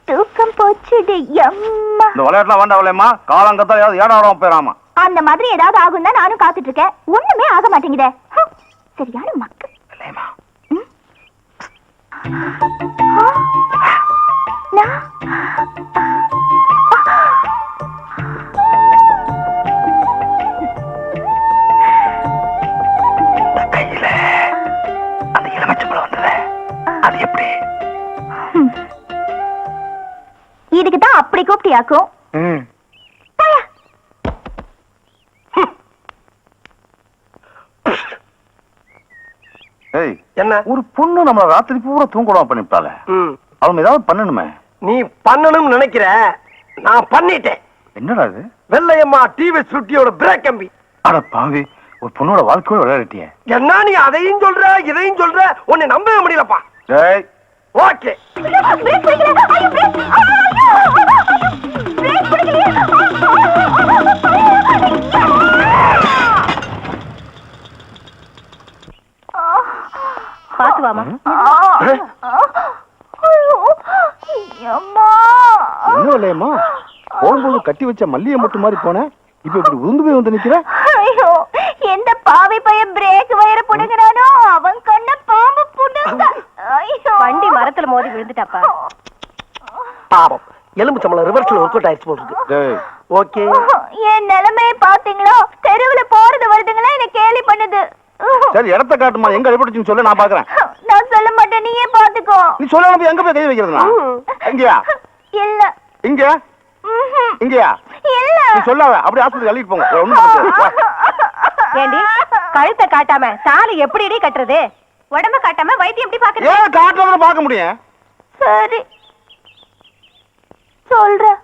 தூக்கம் போச்சுடு அம்மா. இந்த விளையாட்டுலாம் வேண்டாம்லேம்மா. காலங்கத்தான் ஏதாவது ஏடாடம் போயிடாமா. அந்த மாதிரி ஏதாவது ஆகும் தான் நானும் காத்துட்டு இருக்கேன். ஒண்ணுமே ஆக மாட்டேங்குதே. சரியான மக்கள். இல்லையம்மா. கையில அந்த எலுமிச்சம்பழம் வந்தது, அது எப்படி? இதுக்கு தான் அப்படி கூப்பிட்டியாக்கும். ஏய், என்ன? ஒரு பொண்ணு நம்மள ராத்திரி பூரா தூங்கடாம பண்ணிட்டாளே, அவன் ஏதாவது பண்ணணுமே. நீ பண்ணணும்னு நினைக்கிற, நான் பண்ணிட்டேன். என்னடா இது? வெள்ளையம்மா டிவிஎஸ் 50யோட பிரேக் கம்பி. அட பாவி, ஒரு பொண்ணோட வாழ்க்கையோட விளையாடிட்டியே. என்ன நீ அதையும் சொல்ற இதையும் சொல்ற, உன்னை நம்பவே முடியலப்பா. டேய் ஓகே. பாத்து வாமா. என்ன இல்லையம்மா, போகும்போது கட்டி வச்ச மல்லிகை மட்டும் மாதிரி போனேன், இப்ப இப்படி உருந்து போய் வந்து நிக்கிற. ஐயோ, எந்த பாவி பையன் பிரேக் வயர புடுங்கறானோ அவன் கண்ண பாம்பு புடுங்க. ஐயோ, வண்டி மரத்துல மோதி விழுந்துட்டாப்பா. பாவம், எலும்புச்சம்பளம் ரிவர்ஸ்ல ஒர்க் அவுட் ஆயிடுச்சு போல இருக்கு. டேய் ஓகே. என் நிலைமையை பாத்தீங்களா? தெருவுல போறது வருதுங்களா என்ன கேலி பண்ணுது. சரி, இடத்த காட்டுமா, எங்க அடிபட்டுச்சுன்னு சொல்லு, நான் பாக்குறேன். நான் சொல்ல மாட்டேன், நீயே பாத்துக்கோ. நீ சொல்லாம போய் எங்க போய் கை வைக்கிறதுனா? எங்கயா? இல்ல. இங்க? இங்கயா? இல்ல. நீ சொல்லாத, அப்படியே ஆஸ்பத்திரி அள்ளிட்டு போங்க. ஒண்ணும் பண்ண முடியாது. ஏண்டி கழுத்தை காட்டாம தாலி எப்படிடி கட்டுறது? உடம்ப காட்டாம வைத்தியம் எப்படி பாக்குறது? ஏன் காட்டுறத பார்க்க முடியும்? சரி சொல்றேன்.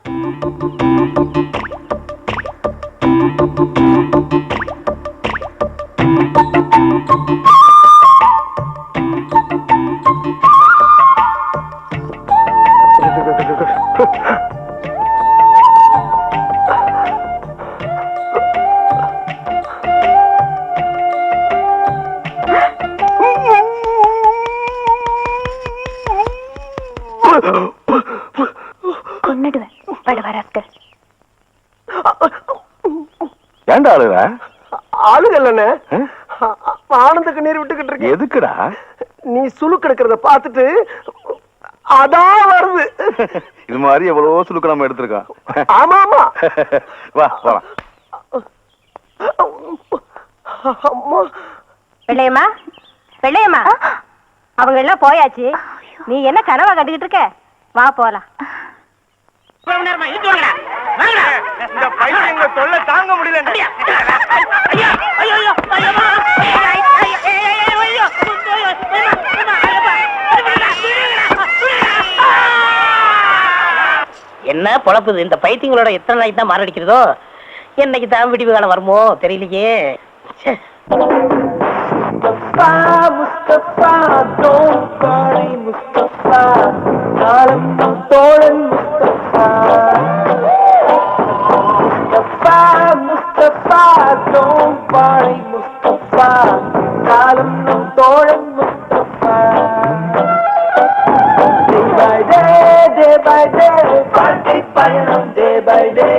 கொன்னுடுவேன் படுவராஸ்கல். ஏன்டா அழுற? ஆளுகல்லண்ணே, ஆனந்துக்கு நீர் விட்டுக்கிட்டு இருக்கு. எதுக்குடா? நீ சுளுக்கு எடுக்கிறத பார்த்துட்டு அதான் வருது. இது மாதிரி எவ்வளவோ சுளுக்கு நம்ம எடுத்திருக்கோம். ஆமா ஆமா. வா போலாம். அம்மா. வெள்ளையம்மா, வெள்ளையம்மா, அவங்க எல்லாம் போயாச்சு. நீ என்ன கனவா கண்டுகிட்டு இருக்க? வா போலாம். இந்த பையங்க தொல்லை தாங்க முடியல. என்ன பொழப்புது இந்த பைத்தியங்களோட? எத்தனை நாளைக்கு தான் மாரடிக்கிறதோ? என்னைக்கு தான் விடிவு காலம் வருமோ தெரியலையே. முஸ்தபா முஸ்தபா don't worry முஸ்தபா, காலம் நம் தோழன் முஸ்தபா. முஸ்தபா முஸ்தபா don't worry முஸ்தபா, காலம் நம் தோழன் முஸ்தபா. Day by day வாழ்க்கை பயணம் day by day,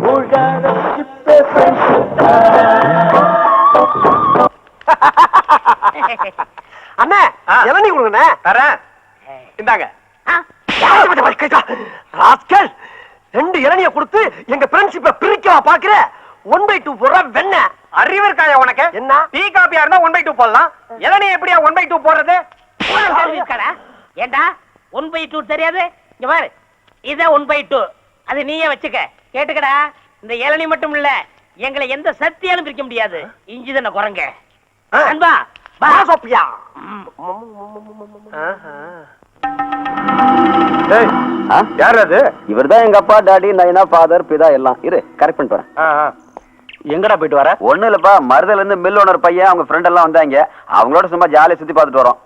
மூழ்கான சிப்பே friendship. அண்ணே, இளநீ கொடுங்கண்ணே. தரேன், இந்தாங்க. ராஸ்கல், 2 இளநிய கொடுத்து எங்க ஃப்ரெண்ட்ஷிப்பை பிரிக்கவா பாக்குற? 1/2 போடுற வெண்ண. அறிவு இருக்காயா உனக்கு? என்ன? டீ காப்பியா இருந்தா 1/2 போடலாம். இளநீ எப்படியா 1/2 போடுறது? ஏண்டா 1/2 தெரியாது? இங்க பாரு, இத 1/2 அது நீயே வச்சுக்க. கேட்டுக்கடா, இந்த இளநீ மட்டும் இல்ல, எங்களை எந்த சக்தியாலும் பிரிக்க முடியாது. இஞ்சி தானே குரங்க. அன்பா வா சோப்பியா. யார் அது? இவர்தான் எங்க அப்பா, டாடி, நைனா, ஃபாதர், பிதா எல்லாம். இரு கரெக்ட் பண்ணிட்டு வரேன். எங்கடா போயிட்டு வர? ஒண்ணும் இல்லப்பா, மருதல இருந்து மில் ஓனர் பையன் அவங்க ஃப்ரெண்ட் எல்லாம் வந்தாங்க. அவங்களோட சும்மா ஜாலியா சுத்தி பார்த்துட்டு வரோம்.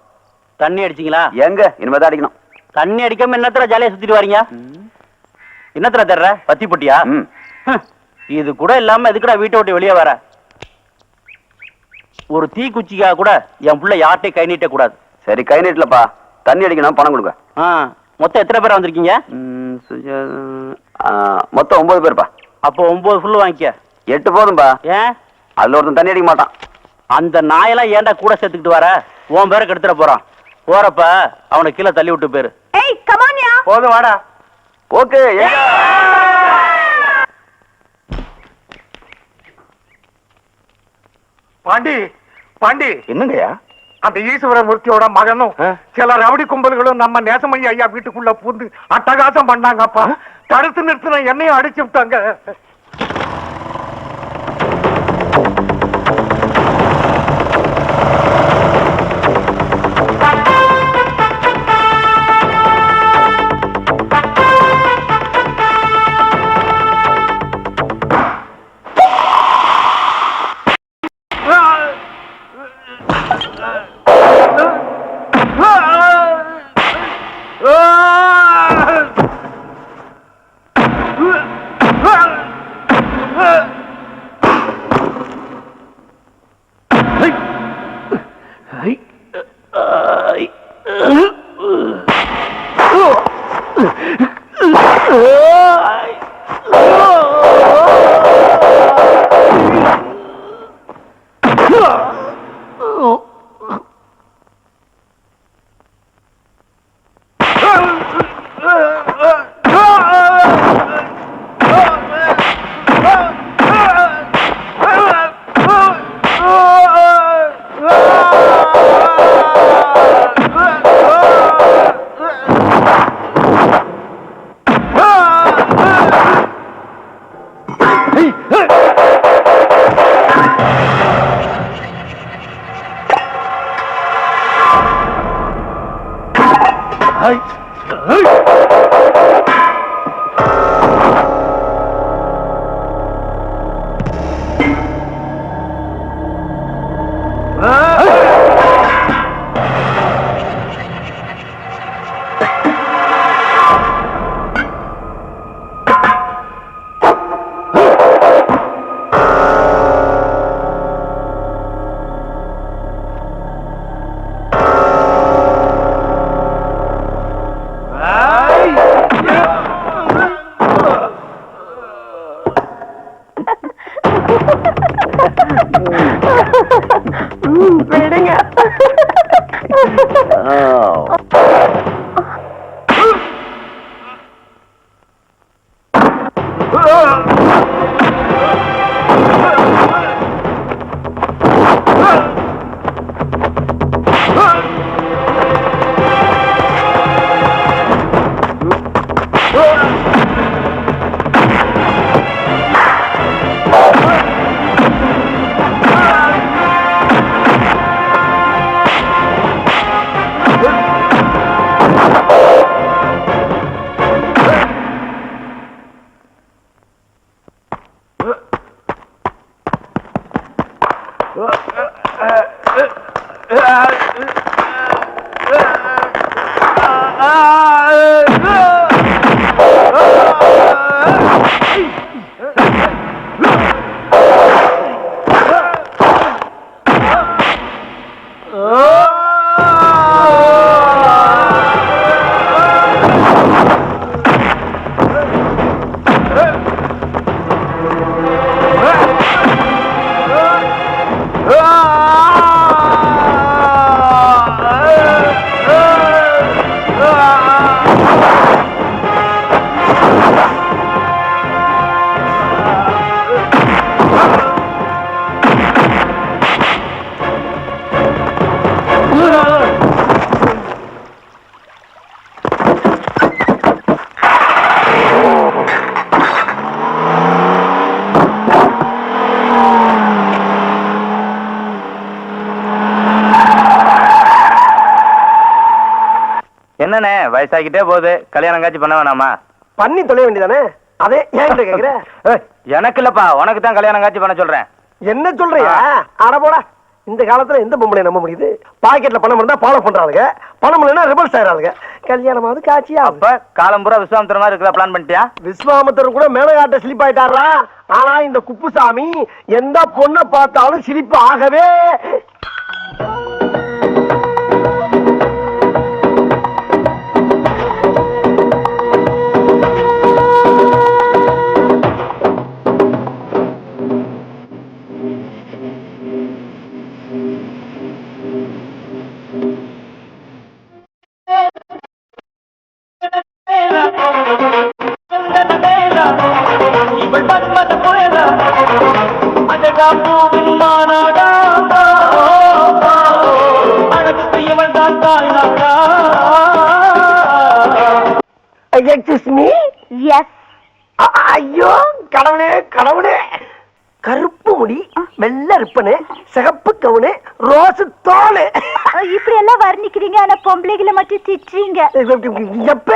தண்ணி அடிச்சீங்களா? எங்க இனிமேதான் அடிக்கணும். தண்ணி அடிக்காம என்னத்துல ஜாலியா சுத்திட்டு வரீங்க? என்னத்துல தர்ற? பத்தி பொட்டியா? இது கூட இல்லாம எதுக்குடா வீட்டை விட்டு வெளியே வர? ஒரு தீக்குச்சிக்காக கூட என் புள்ள யார்ட்டையும் கை நீட்ட கூடாது. சரி கை நீட்டலப்பா, தண்ணி அடிக்கணும், பணம் கொடுங்க. மொத்தம் எத்தனை பேர் வந்திருக்கீங்க? மொத்தம் 9 பேர்ப்பா. அப்போ 9 ஃபுல்லு வாங்கிக்க. 8 போதும்பா. ஏன்? அதுல ஒருத்தன் தண்ணி அடிக்க மாட்டான். அந்த நாயெல்லாம் ஏன்டா கூட சேர்த்துக்கிட்டு வர? உன் பேரை கெடுத்துட போறான். போறப்ப அவனை கீழே தள்ளி விட்டு பேரு. ஏய் கமான்யா. போதும் வாடா. ஓகே. பாண்டி பாண்டி, என்னங்கய்யா? அந்த ஈஸ்வரமூர்த்தியோட மகனும் சில ரவுடி கும்பல்களும் நம்ம நேசமணி ஐயா வீட்டுக்குள்ள பூந்து அட்டகாசம் பண்ணாங்கப்பா. தடுத்து நிறுத்தின என்னையும் அடிச்சு விட்டாங்க. என்னண்ணே வயசாகிட்டே போகுது, கல்யாணம் காட்சி பண்ண வேணாமா? பண்ணி தொலைய வேண்டியதானே? அதே ஏன் கேக்குற? எனக்கு இல்லப்பா, உனக்கு தான் கல்யாணம் காட்சி பண்ண சொல்றேன். என்ன சொல்றியா? அட போடா, இந்த காலத்துல எந்த பொம்பளை நம்ப முடியுது? பாக்கெட்ல பணம் இருந்தா ஃபாலோ பண்றாளுங்க, பணம் இல்லைன்னா ரிவர்ஸ் ஆயிராளுங்க. கல்யாணமாவது காட்சியா? அப்ப காலம் பூரா விஸ்வாமித்திர மாதிரி இருக்கிற பிளான் பண்ணிட்டியா? விஸ்வாமித்திரர் கூட மேலகாட்ட ஸ்லிப் ஆயிட்டாரா? ஆனா இந்த குப்புசாமி எந்த பொண்ணை பார்த்தாலும் சிரிப்பு ஆகவே மாதாவின் மாநாடா அழகுக்கு இவள் தான் தாய் நாடா. Excuse me. எஸ். ஐயோ கடவுளே கடவுளே, கருப்பு முடி, வெள்ளை ரிப்பனு, சிகப்பு கவுனு, ரோஸ் தோலு. இப்படி எல்லாம் வர்ணிக்கிறீங்க, ஆனா பொம்பளைகளை மட்டும் திட்டுறீங்க. எப்ப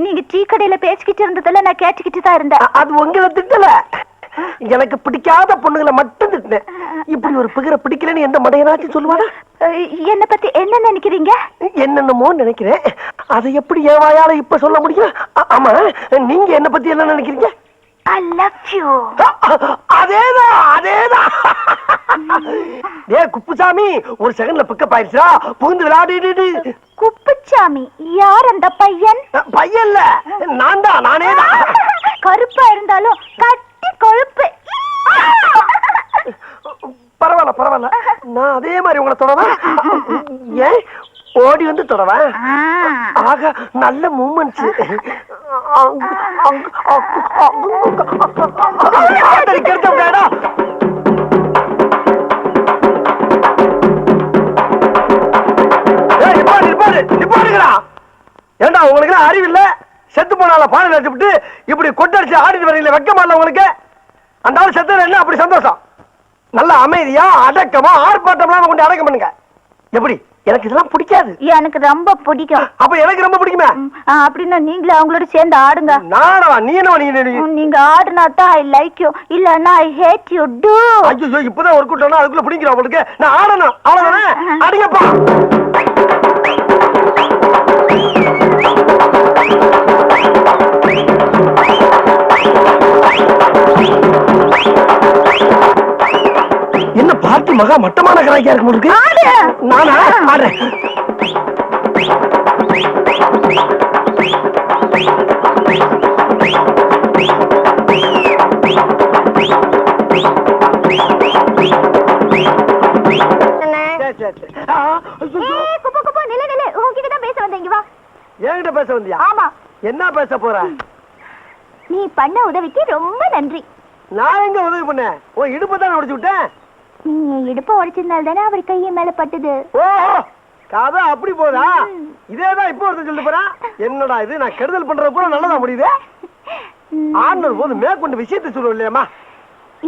நீங்க டீ கடையில பேசிக்கிட்டு இருந்ததுல நான் கேட்டுக்கிட்டு தான் இருந்தேன். அது உங்களை திட்டல, எனக்கு பிடிக்காத பொண்ணுங்களை மட்டும் திட்டினேன். இப்படி ஒரு பிகரை பிடிக்கலன்னு எந்த மடையனாச்சும் சொல்லுவானா? என்ன பத்தி என்ன நினைக்கிறீங்க? என்னென்னமோ நினைக்கிறேன், அதை எப்படி என் வாயால இப்ப சொல்ல முடியும்? ஆமா, நீங்க என்ன பத்தி என்ன நினைக்கிறீங்க? I love you. அதேதான் அதேதான். ஏ குப்புசாமி, ஒரு செகண்ட்ல பிக்கப் ஆயிடுச்சா, புகுந்து விளையாடிடு. குப்புச்சாமி யார் அந்த பையன்? பையன் இல்ல, நான் தான், நானே தான். கருப்பா இருந்தாலும் கட்டி கொழுப்பு. பரவாயில்ல பரவாயில்ல, நான் அதே மாதிரி உங்களை தொடவா. ஏன் ஓடி வந்து தொடவா? ஆக நல்ல மூமெண்ட்ஸ். ஏண்டா உங்களுக்கு அறிவு இல்ல? செத்து போனால பானை வச்சுட்டு இப்படி கொட்டடிச்சு ஆடிட்டு வரீங்களே, வெக்கமா இல்ல உங்களுக்கு? அந்த ஆள் செத்து என்ன அப்படி சந்தோஷம்? நல்ல அமைதியா அடக்கமா ஆர்ப்பாட்டம் கொண்டு அடக்கம் பண்ணுங்க. எப்படி? எனக்கு இதெல்லாம் பிடிக்காது. எனக்கு ரொம்ப பிடிக்கும். அப்ப எனக்கு ரொம்ப பிடிக்குமே. அப்படின்னா நீங்களே அவங்களோட சேர்ந்து ஆடுங்க. நானவா? நீ என்ன? நீங்க ஆடுனா தான் ஐ லைக் யூ, இல்லன்னா ஐ ஹேட் யூ டு. ஐயோ, இப்பதான் ஒரு கூட்டம்னா அதுக்குள்ள பிடிக்கிறோம் உங்களுக்கு. நான் ஆடணும், அவ்வளவுதானே? அடிங்கப்பா. என்ன பார்ட்டி மகா மட்டமான கராக்கியா இருக்கு உங்களுக்கு? நானா ஆடுறேன். என்கிட்ட பேச வந்தியா? ஆமா. என்ன பேச போற? நீ பண்ண உதவிக்கு ரொம்ப நன்றி. நான் எங்க உதவி பண்ணேன்? உன் இடுப்பு தானே உடைச்சு விட்டேன். நீ இடுப்ப உடைச்சிருந்தால் தானே அவர் கையை மேல பட்டுது. ஓஹோ, கதை அப்படி போதா? இதேதான் இப்போ ஒருத்தர் சொல்லிட்டு போறான். என்னடா இது, நான் கெடுதல் பண்றது கூட நல்லதா முடியுது. ஆண்டவர் போது மேற்கொண்டு விஷயத்தை சொல்லுவோம் இல்லையாமா?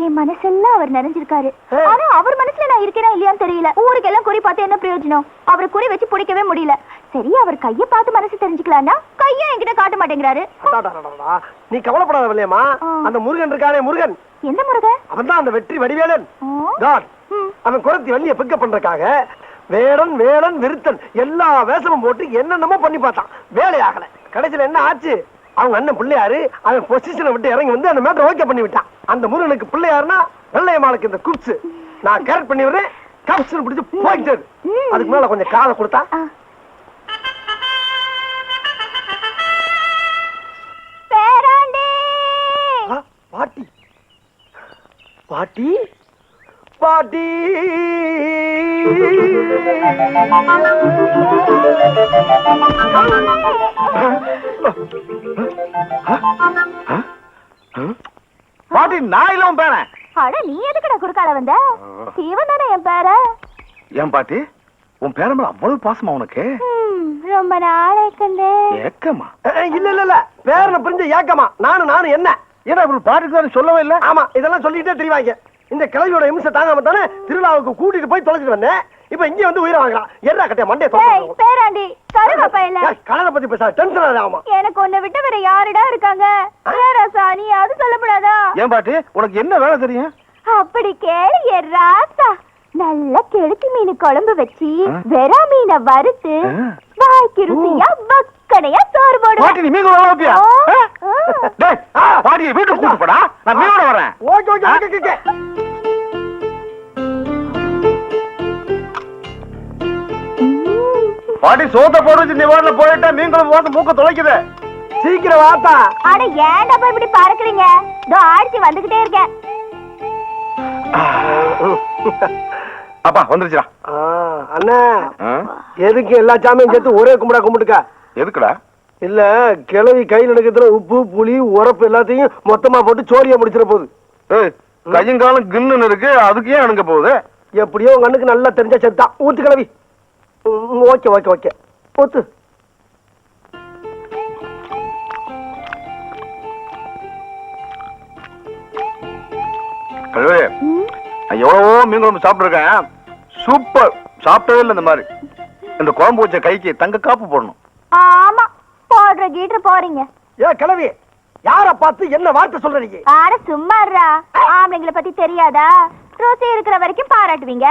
என் மனசெல்லாம் அவர் நிறைஞ்சிருக்காரு. ஆனா அவர் மனசுல நான் இருக்கேனா இல்லையான்னு தெரியல. ஊருக்கெல்லாம் குறி பார்த்து என்ன பிரயோஜனம்? அவரை குறி வச்சு பிடிக்கவே முடியல. சரி, அவர் கைய பார்த்து மனசு தெரிஞ்சுக்கலாம்னா கைய என்கிட்ட காட்ட மாட்டேங்கிறாரு. நீ கவலைப்படாத இல்லையம்மா. அந்த முருகன் இருக்கானே, முருகன். எந்த முருகன்? அவன் தான் அந்த வெற்றி வடிவேலன். அவன் குரத்தி வள்ளிய பிக்கப் பண்றதுக்காக வேடன் வேடன் விருத்தன் எல்லா வேஷமும் போட்டு என்னென்னமோ பண்ணி பார்த்தான். வேலையாகல. கடைசியில என்ன ஆச்சு? அவங்க அண்ணன் பிள்ளையாரு அவன் பொசிஷனை விட்டு இறங்கி வந்து அந்த மேட்டரை ஓகே பண்ணி விட்டான். அந்த முருகனுக்கு பிள்ளையாருன்னா வெள்ளையம்மாளுக்கு இந்த குப்ஸ். நான் கேரட் பண்ணி விடுறேன், கப்ஸ் பிடிச்சு போயிட்டு. அதுக்கு மேல கொஞ்சம் காதை கொடுத்தா. பாட்டி பாட்டி பாட்டி பாட்டி, நான் இல்ல உன் பேரன். அட, நீ எதுக்குடா குறுக்கால வந்த? இவன் தானே என் பேர. ஏன் பாட்டி, உன் பேரன் மேல அவ்வளவு பாசமா உனக்கு? ரொம்ப நாளைக்கு ஏக்கமா? இல்ல இல்ல இல்ல, பேரனை புரிஞ்ச ஏக்கமா? நானும் என்ன ஏன்னா இப்படி பாட்டுக்கு சொல்லவே இல்ல. ஆமா, இதெல்லாம் சொல்லிட்டே தெரியவாங்க. இந்த கிழவியோட இம்சை தாங்காம தானே திருவிழாவுக்கு கூட்டிட்டு போய் தொலைச்சிட்டு வந்தேன். இப்ப இங்க வந்து உயிரை வாங்கலாம். என்ன கட்டிய மண்டே பேராண்டி கருகப்பையில கலரை பத்தி பேச டென்ஷன் ஆகும். எனக்கு உன்னை விட்டு வேற யாருடா இருக்காங்க? ராசா, நீ அது சொல்லப்படாதா? ஏன் பாட்டி, உனக்கு என்ன வேலை தெரியும்? அப்படி கேளு ஏ ராசா. நல்ல கெளுத்தி மீன் குழம்பு வச்சு வெறா மீனை வறுத்து வாய்க்கு ருசியா வக்கனையா சோறு போடு. பாட்டி, நீ மீன் குழம்பு பாட்டியை வீட்டுக்கு கூட்டு போடா, நான் மீனோட வரேன். Okay okay okay. பாட்டி, சோத்த போட வச்சு நீ வாடல போயிட்டா மீன் குழம்பு வாசம் மூக்க தொலைக்குது. சீக்கிரம் வாத்தா. அட, ஏன்டா போய் இப்படி பறக்குறீங்க? இதோ ஆடிச்சு வந்துகிட்டே இருக்கேன். அப்பா வந்துருச்சா? அண்ணா, எதுக்கு எல்லா சாமியும் சேர்த்து ஒரே கும்பிடா கும்பிட்டுக்க? எதுக்குடா? இல்ல, கிழவி கையில் எடுக்கிறதுல உப்பு புளி உரப்பு எல்லாத்தையும் மொத்தமா போட்டு சோரியா முடிச்சிட போகுது. கையும் காலம் கின்னு இருக்கு, அதுக்கு ஏன் அணுங்க போகுது? எப்படியோ உங்க அண்ணுக்கு நல்லா தெரிஞ்ச செத்தான். ஊத்து கிளவி. ஓகே ஓகே ஓகே ஊத்து. கழுவே, நான் எவ்வளவோ மீன் குழம்பு சாப்பிட்டுருக்கேன், சூப்பர். சாப்பிட்டதே இல்லை இந்த மாதிரி. இந்த குழம்பு வச்ச கைக்கு தங்க காப்பு போடணும். ஆமா, போடுற கீட்டு போறீங்க. ஏ கிளவி, யார பார்த்து என்ன வார்த்தை சொல்ற நீ? ஆட சும்மாறா, ஆம்பளைங்களை பத்தி தெரியாதா? ருசி இருக்கிற வரைக்கும் பாராட்டுவீங்க,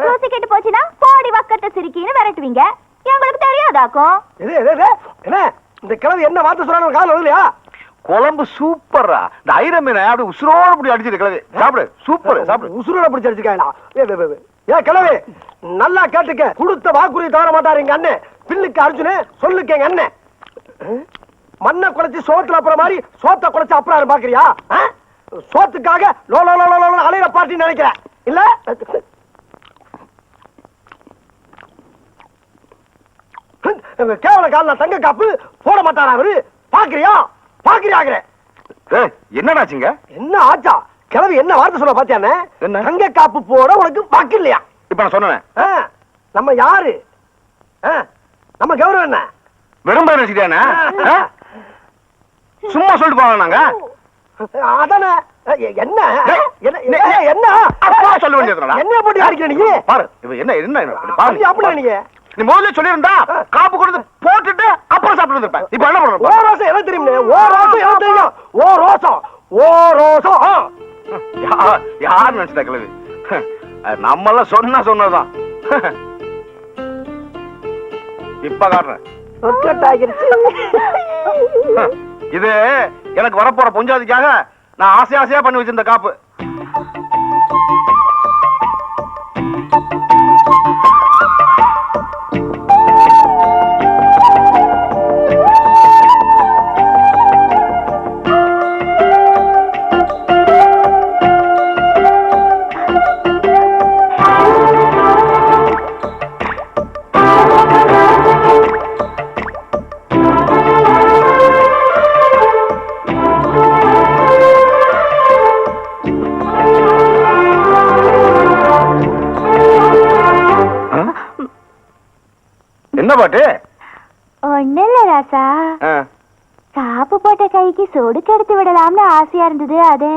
ருசி கெட்டு போச்சுன்னா போடி வக்கத்தை சிரிக்கின்னு விரட்டுவீங்க. எங்களுக்கு தெரியாதாக்கும். என்ன இந்த கிளவி என்ன வார்த்தை சொல்றாங்க காதுல வரலையா? குழம்பு சூப்பரா. இந்த ஐர மீனை அப்படி உசுரோட அப்படி அடிச்சிட்டு கிளவி சாப்பிடு. சூப்பர், சாப்பிடு. உசுரோட பிடிச்சி அடிச்சுக்காங்களா? ஏ கிளவி, நல்லா கேட்டுக்க. கொடுத்த வாக்குறுதி தவற மாட்டாரு எங்க அண்ணன். பில்லுக்கு அர்ஜுனு, சொல்லுக்கு எங்க அண்ணன். மண்ணை குறைச்சி சோத்துல அப்புறம் மாதிரி சோத்தை குறைச்சு அப்புறம் பாக்குறியா? சோத்துக்காக லோ லோ லோ லோ அலையிற பார்ட்டி நினைக்கிறேன் இல்ல? கேவல கால தங்க காப்பு போட மாட்டாரா அவரு? பாக்குறியா பாக்குறியாங்கிற? என்னடாச்சுங்க? என்ன ஆச்சா? கிளவி என்ன வார்த்தை சொல்ல பாத்தியானே? என்ன? தங்க காப்பு போட உனக்கு வாக்கு இல்லையா? இப்ப நான் சொன்னேன். நம்ம யாரு? நம்ம கௌரவம் என்ன? வெறும் பேர் நினைச்சிட்டானே? சும்மா சொல்லிட்டு போவாங்க நாங்க. அதானே. என்ன என்ன சொல்ல வேண்டியதுடா. என்ன போட்டு அடிக்கிற நீ? பாரு இவ என்ன என்ன பாரு. அப்படி நீங்க நீ முதல்ல சொல்லிருந்தா காப்பு கொடுத்து போட்டுட்டு அப்புறம் சாப்பிட்டு இருப்பேன். இப்ப என்ன பண்ற? ஓ ரோசம் எனக்கு தெரியும். ஓ ரோசம் எனக்கு தெரியும். ஓ ரோசம் ஓ ரோசம். யார் நினைச்சிட்டா கிளவி? நம்மெல்லாம் சொன்னதுதான். இப்ப காட்டுறேன். இது எனக்கு வரப்போற பொஞ்சாதிக்காக நான் ஆசை ஆசையா பண்ணி வச்சிருந்த காப்பு. என்ன பாட்டு? ஒண்ணு இல்ல ராசா, காப்பு போட்ட கைக்கு சொடுக்கு எடுத்து விடலாம்னு ஆசையா இருந்தது. அதே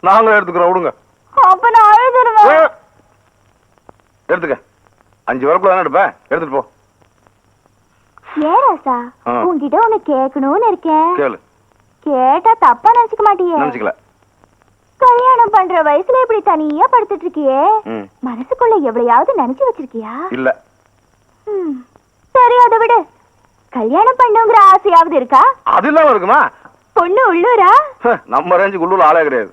நாங்களும் எடுத்துக்கிறோம். விடுங்க. அப்ப நான் அழுதுருவேன். எடுத்துக்க. 5 வரக்குள்ள தானே எடுப்பேன். எடுத்துட்டு போ. ஏன் ராசா, உன்கிட்ட ஒண்ணு கேட்கணும்னு இருக்கேன். கேளு. கேட்டா தப்பா நினைச்சுக்க மாட்டியே? நினைச்சுக்கல. கல்யாணம் பண்ற வயசுல இப்படி தனியா படுத்துட்டு இருக்கியே, மனசுக்குள்ள எவ்வளையாவது நினைச்சு வச்சிருக்கியா? இல்ல. சரி, அதை விடு. கல்யாணம் பண்ணுங்கிற ஆசையாவது இருக்கா? அது இல்லாம இருக்குமா? பொண்ணு உள்ளூரா? நம்ம ரேஞ்சுக்கு உள்ளூர் ஆளே கிடையாது.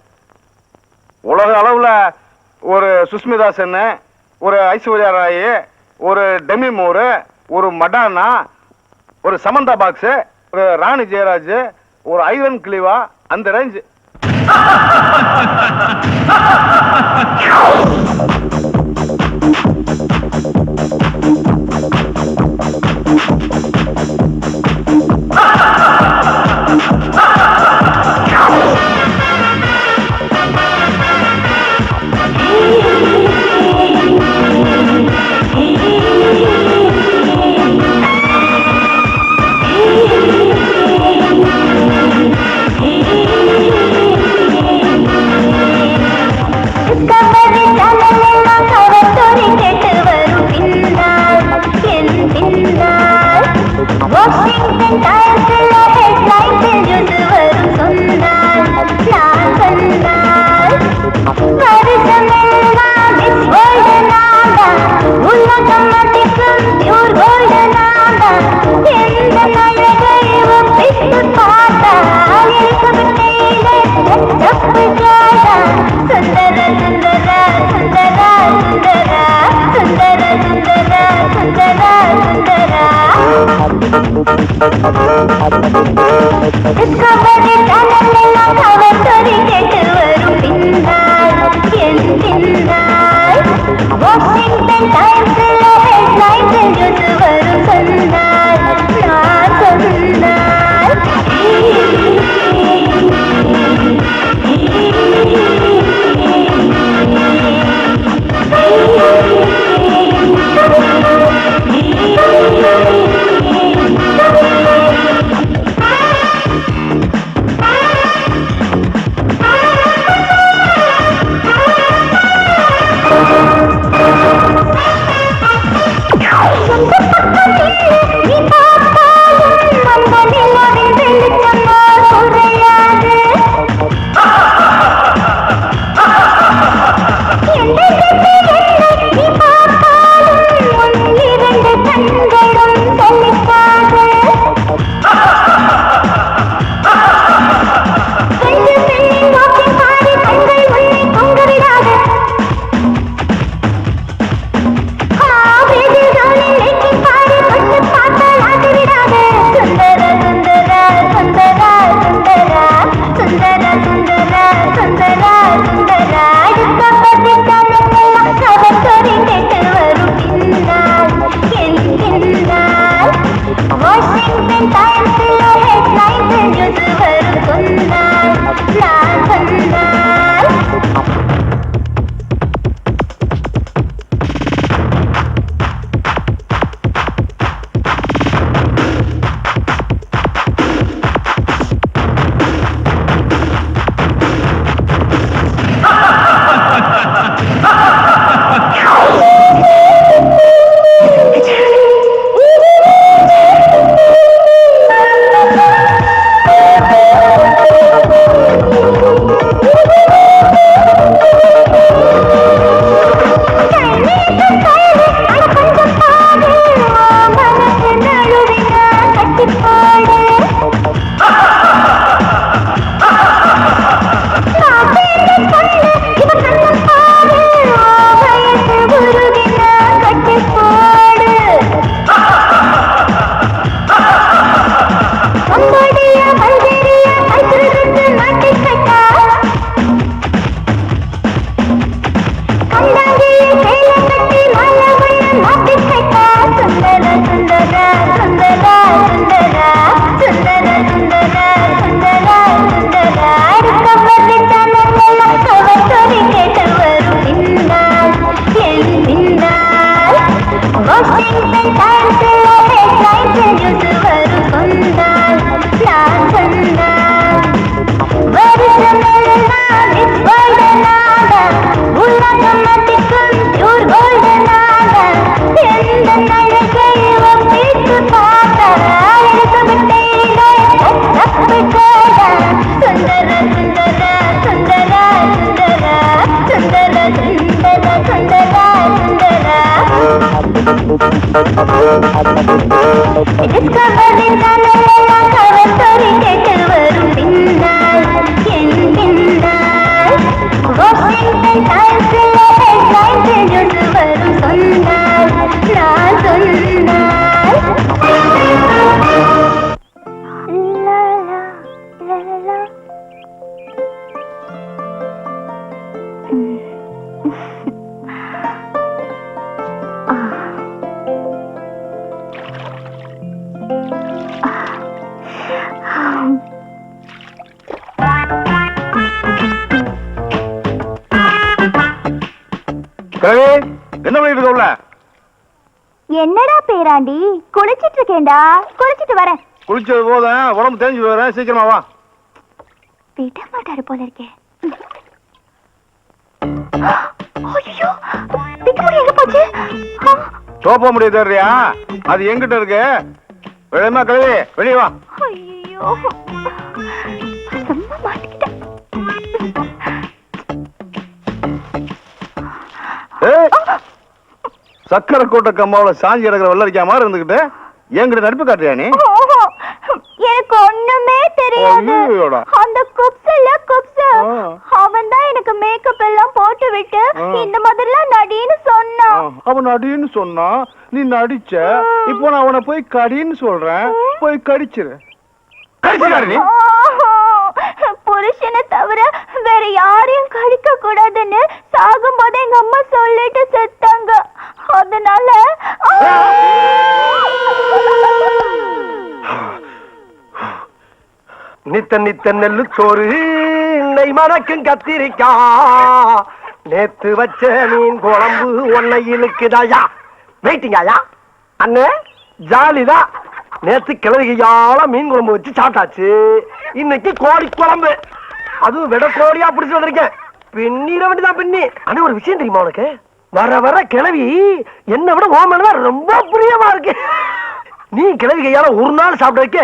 உலக அளவுல ஒரு சுஸ்மிதா சென், ஒரு ஐஸ்வர்யா ராய், ஒரு டெமி மூர், ஒரு மடானா, ஒரு சமந்தா பாக்ஸ், ஒரு ராணி ஜெயராஜ், ஒரு ஐவன் கிளிவா, அந்த ரேஞ்சு. என்ன பண்ணிட்டு உள்ள? என்னடா பேராண்டி, குளிச்சிட்டு இருக்கேன்டா. குளிச்சிட்டு வரேன். குளிச்சது போதும், உடம்பு தெரிஞ்சு வரேன், சீக்கிரமா வா. விட மாட்டாரு போல இருக்கே. ஐயோ, பிக்க முடிய எங்க போச்சு? சோப்பா முடிய தர்றியா? அது எங்கிட்ட இருக்கு. வெளியமா கழுவி வெளியே வா. ஐயோ, சும்மா மாட்டிக்கிட்டேன். சக்கரை கோட்டை கம்மாவில சாஞ்சி கிடக்கிற வெள்ளரிக்கா மாதிரி இருந்துகிட்டு என்கிட்ட நடிப்பு காட்டுறியா நீ? எனக்கு ஒண்ணுமே தெரியாது. அந்த குப்ஸ்ல குப்ஸ் அவன் தான் எனக்கு மேக்கப் எல்லாம் போட்டு விட்டு இந்த மாதிரிலாம் நடின்னு சொன்னான். அவன் நடின்னு சொன்னா நீ நடிச்ச. இப்போ நான் அவனை போய் கடின்னு சொல்றேன், போய் கடிச்சிரு. நீ புருஷனை தவிர வேற யாரையும் கடிக்க கூடாதுன்னு சாகும் போது எங்க அம்மா சொல்லிட்டு செத்தாங்க. அதனால நித்த நித்த நெல்லு சோறு நெய் மணக்கும் கத்திரிக்கா நேத்து வச்ச மீன் குழம்பு ஒன்னை இழுக்குதாயா. வெயிட்டிங்காயா அண்ணே, ஜாலிதான். நேத்து கிழவிகையால மீன் குழம்பு வச்சு சாப்பிட்டாச்சு. இன்னைக்கு கோழி குழம்பு, அதுவும் விட கோழியா பிடிச்சு வந்திருக்கேன். பின்னிட வேண்டிதான் பின்னி. ஆனா ஒரு விஷயம் தெரியுமா உனக்கு? வர வர கிழவி என்ன விட ஓமனதான் ரொம்ப பிரியமா இருக்கு. நீ கிழவி கையால ஒரு நாள் சாப்பிட்டு வைக்க.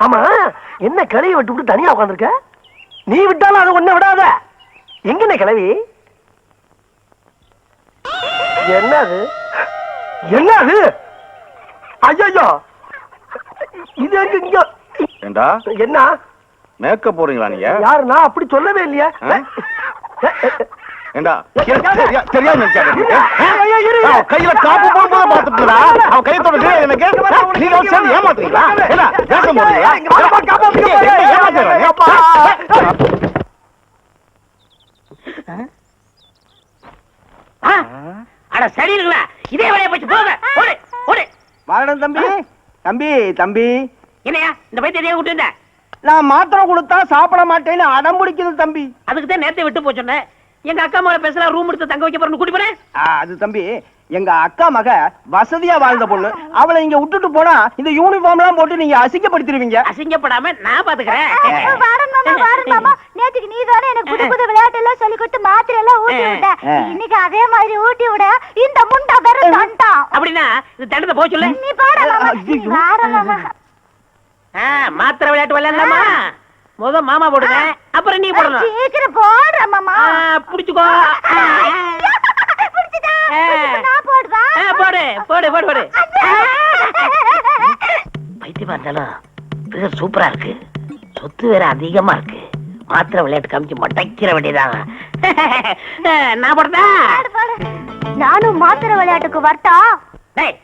ஆமா, என்ன கிழவி விட்டு விட்டு தனியா உட்காந்துருக்க? நீ விட்டாலும் அது ஒண்ணு விடாத. எங்கண்ணே கிழவி? என்னது என்னது? ஐயோ, இது இங்க ஏண்டா என்ன மேக்கப் போறீங்களா நீங்க? யாரு? நான் அப்படி சொல்லவே இல்லையா. ஏண்டா தெரியாது கையில காப்பு போடும்போது பாத்துட்டா அவன் கை தொடுது. எனக்கு நீங்க சேர்ந்து ஏமாத்துறீங்களா? அட சரிங்களா, இதே வேலையை போச்சு. போங்க, ஓடு ஓடு. வாடன் தம்பி. தம்பி தம்பி, என்னையா இந்த பைத்தியம் விட்டு இருந்த? நான் மாத்திரை கொடுத்தா சாப்பிட மாட்டேன்னு அடம் பிடிக்குது தம்பி. அதுக்கு தான் நேரத்தை விட்டு போச்சோன்னே. எங்க அக்கா மகளை பேசல, ரூம் எடுத்து தங்க வைக்க போறேன்னு கூட்டி போறேன். அது தம்பி, எங்க அக்கா மக வசதியா வாழ்ந்த பொண்ணு. அவளை இங்க விட்டுட்டு போனா இந்த யூனிஃபார்ம் எல்லாம் போட்டு நீங்க அசிங்கப்படுத்திடுவீங்க. அசிங்கப்படாம நான் பாத்துக்கிறேன். நேற்றுக்கு நீ தானே எனக்கு புது புது விளையாட்டு எல்லாம் சொல்லி கொடுத்து மாத்திரை எல்லாம் ஊட்டி விட்ட. இன்னைக்கு அதே மாதிரி ஊட்டி விட இந்த முண்டா வேற தண்டா. அப்படின்னா இந்த தண்டத்தை போய் சொல்லு. நீ பாடலாமா? மாத்திரை விளையாட்டு விளையாடலாமா? முத மாமா போடுங்க, அப்புறம் நீ போடணும். சீக்கிரம் போடுற மாமா. புடிச்சுக்கோ. போடு போடு போடு போடு. பைத்தியமா இருந்தாலும் பிகர் சூப்பரா இருக்கு. சொத்து வேற அதிகமா இருக்கு. மாத்திரை விளையாட்டு காமிச்சு மட்டைக்கிற வேண்டியதாங்க. நான் போடுறதா? நானும் மாத்திரை விளையாட்டுக்கு வரட்டா? டேய்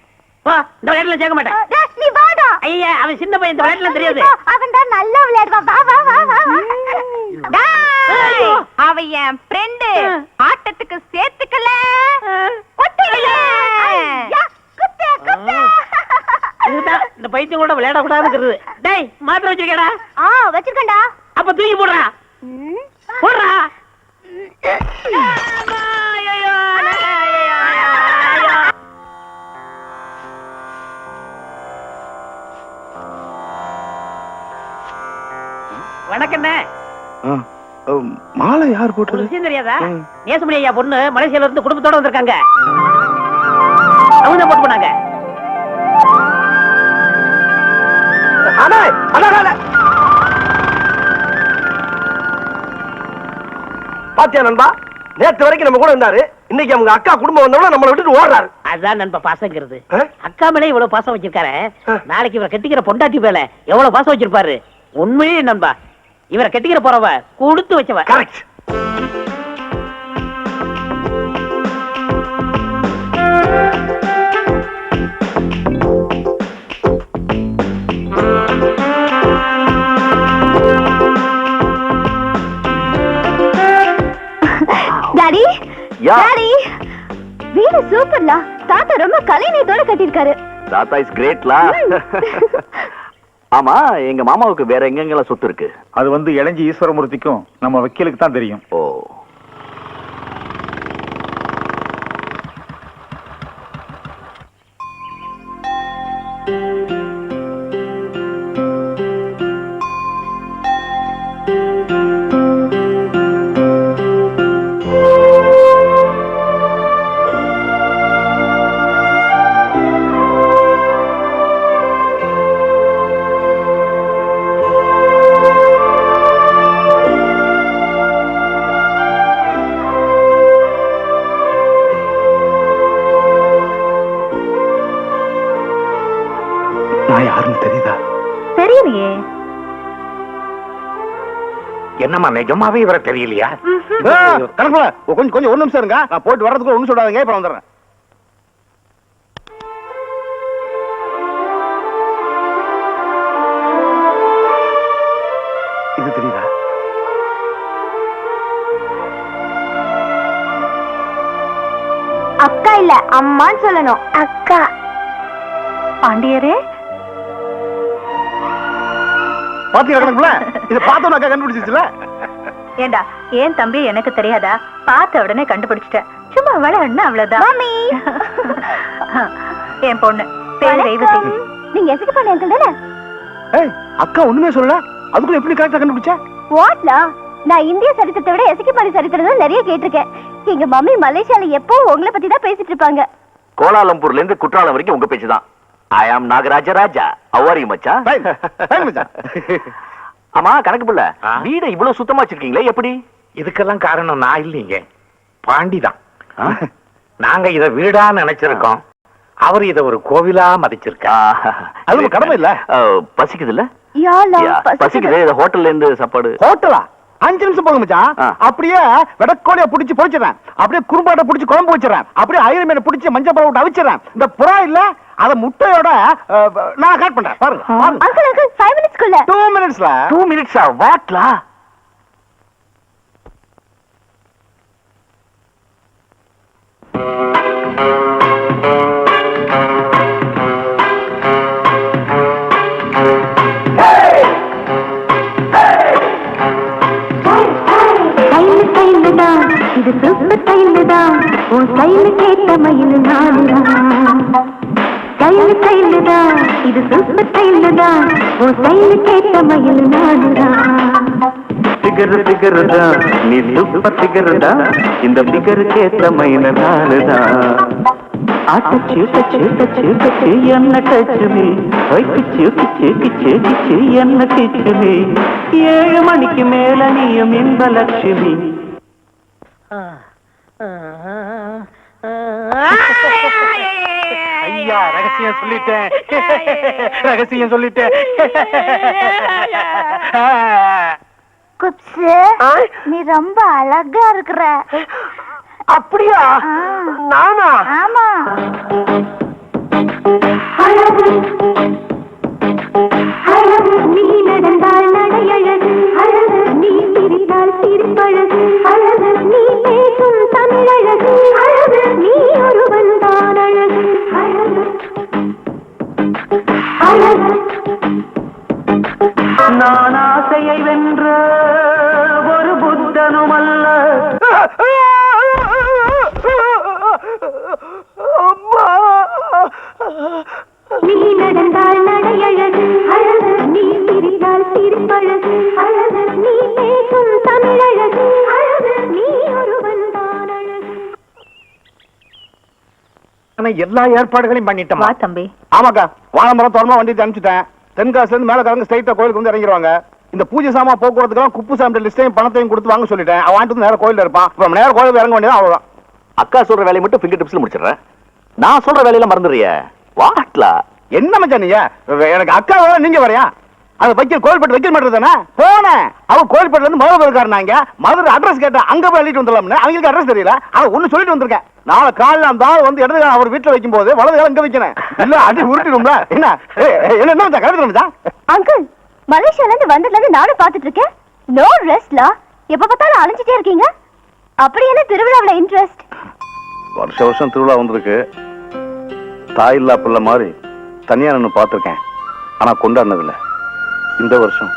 போ, இந்த விளையாட்டுல சேர்க்க மாட்டேன். நீ வாடா. ஐயா, அவன் சின்ன பையன், இந்த விளையாட்டுல தெரியாது. அவன் தான் நல்லா விளையாடுவான். வா வா வா வா. அவ என் ஃப்ரெண்டு. ஆட்டத்துக்கு சேர்த்துக்கல. இதுதான் இந்த பைத்தியம் கூட விளையாட கூடாதுங்கிறது. டேய், மாத்திரை வச்சிருக்கேடா? வச்சிருக்கேன்டா. அப்ப தூக்கி போடுறா. போடுறா. உனக்கு என்ன மாலை யார் ஒரு போட்டது? விஷயம் தெரியாதா? நேசமணி ஐயா பொண்ணு மலேசியால இருந்து குடும்பத்தோட வந்திருக்காங்க. அவங்க தான் போட்டு போனாங்க. பாத்தியா நண்பா, நேத்து வரைக்கும் நம்ம கூட இருந்தாரு, இன்னைக்கு அவங்க அக்கா குடும்பம் வந்தவங்க நம்மளை விட்டுட்டு ஓடுறாரு. அதான் நண்பா பாசங்கிறது. அக்கா மேல இவ்வளவு பாசம் வச்சிருக்காரு, நாளைக்கு இவரை கட்டிக்கிற பொண்டாட்டி மேல எவ்வளவு பாசம் வச்சிருப்பாரு. உண்மையே நண்பா, இவரை கட்டிக்கிற போறவ கொடுத்து வச்சவ. கரெக்ட். டாடி டாடி, வீடு சூப்பர்ல. தாத்தா ரொம்ப கலைநயத்தோட கட்டியிருக்காரு. தாத்தா இஸ் கிரேட்லா. ஆமா, எங்க மாமாவுக்கு வேற எங்கெங்கெல்லாம் சொத்து இருக்கு? அது வந்து இளஞ்சி ஈஸ்வரமூர்த்திக்கும் நம்ம வக்கீலுக்கு தான் தெரியும். ஓ, நான் யாருன்னு தெரியுதா? தெரியலையே. என்னம்மா நிஜமாவே இவரை தெரியலையா? கணக்குல கொஞ்சம் ஒரு நிமிஷம் இருங்க, நான் போயிட்டு வர்றதுக்கு ஒண்ணு சொல்லாதீங்க, இப்ப வந்துடுறேன். இது தெரியுதா? அக்கா இல்ல அம்மான்னு சொல்லணும். அக்கா. பாண்டியரே, பாத்தீங்களா கணக்குல? இதை பார்த்தோம் அக்கா கண்டுபிடிச்சிச்சுல. ஏண்டா ஏன் தம்பி எனக்கு தெரியாதா? பார்த்த உடனே கண்டுபிடிச்சிட்டேன். சும்மா விளையாடுனா அவ்வளவுதான். மம்மி. என் பொண்ணு பேரு ரேவதி. நீங்க எதுக்கு பண்ண அங்கிள் தானே? ஏய், அக்கா ஒண்ணுமே சொல்லல, அதுக்குள்ள எப்படி கரெக்டா கண்டுபிடிச்ச? வாட்லா, நான் இந்திய சரித்திரத்தை விட எசக்கிபாடி சரித்திரம் தான் நிறைய கேட்டிருக்கேன். எங்க மம்மி மலேசியால எப்போ உங்களை பத்தி தான் பேசிட்டு இருப்பாங்க. கோலாலம்பூர்ல இருந்து குற்றாலம் வரைக்கும் உங்க பேச்சுதான். ஐ ஆம் நாகராஜ ராஜா. அவ்வாரி மச்சா. ஆமா கணக்கு பிள்ளை, வீடை இவ்வளவு சுத்தமா வச்சிருக்கீங்களே எப்படி? இதுக்கெல்லாம் காரணம் நான் இல்லைங்க, பாண்டிதான். நாங்க இத வீடா நினைச்சிருக்கோம், அவர் இத ஒரு கோவிலா மதிச்சிருக்கா. அது கடமை இல்ல. பசிக்குது இல்ல? யாலா, பசிக்குது. ஹோட்டல்ல இருந்து சாப்பாடு. ஹோட்டலா? 5 நிமிஷம் போதும் மச்சான். அப்படியே வெடக்கோழிய புடிச்சு பொரிச்சிடறேன், அப்படியே குறும்பாட்டை புடிச்சு குழம்பு வச்சிடறேன், அப்படியே ஐயர் மீனை புடிச்சு மஞ்சள் பழம் விட்டு அவிச்சிடறேன். இந்த புறா இல்ல, அத முட்டையோட நான் காட் பண்றேன். பாருங்க. Uncle uncle 5 மினிட்ஸ்க்குள்ள. 2 மினிட்ஸ்ல. 2 மினிட்ஸா? வாட்லா? இது சூப்பர் டைம் தான், உன் கையில கேட்ட மயில் நாடுதான். கையில தான், இது சூப்பர் டைம் தான், உன் கையில கேட்ட மயில் நாடுதான். பிகர் தான், நீ சூப்பர் பிகர் தான், இந்த பிகர் கேட்ட மயில் நாடுதான். ஆட்டச்சு என்ன டச்சுமே, கிச்சு என்ன கிச்சுமே, 7 மணிக்கு மேல நீயும் இன்பலட்சுமி. ஐயா, ரகசியம் சொல்லிட்டேன், ரகசியம் சொல்லிட்டேன். குப்ஸு, நீ ரொம்ப அழகா இருக்கிற. அப்படியா? நானா? ஆமா. நீ நடந்தால் நடையழகு அழகு, நீ சிரித்தால் சிரிப்பழகு அழகு, நீ பேசும் தமிழழகு அழகு, நீ ஒருவன் தான் அழகு அழகு அழகு. நான் ஆசையை வென்ற ஒரு புத்தனும் அல்ல. அம்மா தேவையான எல்லா ஏற்பாடுகளையும் பண்ணிட்டோம். வா தம்பி. ஆமாக்கா, வாழைமரம் தோட்டமா வண்டி அனுப்பிச்சிட்டேன். தென்காசில இருந்து மேல கலந்து ஸ்ட்ரைட்டா கோயிலுக்கு வந்து இறங்கிடுவாங்க. இந்த பூஜை சாமா போக்குவரத்துக்கு குப்பு சாமி லிஸ்டையும் பணத்தையும் கொடுத்து வாங்க சொல்லிட்டேன். அவன் வாங்கிட்டு நேரம் கோயில இருப்பான். இப்ப நேரம் கோயிலுக்கு இறங்க வேண்டியது அவ்வளவுதான். அக்கா சொல்ற வேலையை மட்டும் ஃபிங்கர் டிப்ஸ்ல முடிச்சிடுறேன். நான் சொல்ற வேலையில மறந்துடுறிய வாட்லா. என்ன மச்சான் நீங்க? எனக்கு அக்கா வேற நீங்க வரையா? அது வைக்க கோயில்பட்டு வைக்க மாட்டது தானே போனேன். அவன் கோயில்பட்டுல இருந்து மதுரை இருக்காருனாங்க. மதுரை அட்ரஸ் கேட்டேன். அங்க போய் எழுதிட்டு வந்துடலாம்னு. அவங்களுக்கு அட்ரஸ் தெரியல. ஆனா ஒண்ணு சொல்லிட்டு வந்திருக்கேன். நாளை காலையில அந்த ஆள் வந்து இடது அவர் வீட்டுல வைக்கும் போது வலது காலம் இங்க வைக்கிறேன். இல்ல அடி உருட்டிடும்ல. என்ன என்ன மச்சான் கருத்து மச்சான்? அங்கிள், மலேசியால இருந்து வந்ததுல இருந்து நானும் பாத்துட்டு இருக்கேன். நோ ரெஸ்ட்லா. எப்ப பார்த்தாலும் அலைஞ்சிட்டே இருக்கீங்க. அப்படி என்ன திருவிழாவுல இன்ட்ரெஸ்ட்? வருஷம் திருவிழா வந்திருக்கு. தாய் இல்லா பிள்ளை மாதிரி தனியா நின்று பார்த்திருக்கேன். ஆனா கொண்டாடினதில்ல. இந்த வருஷம்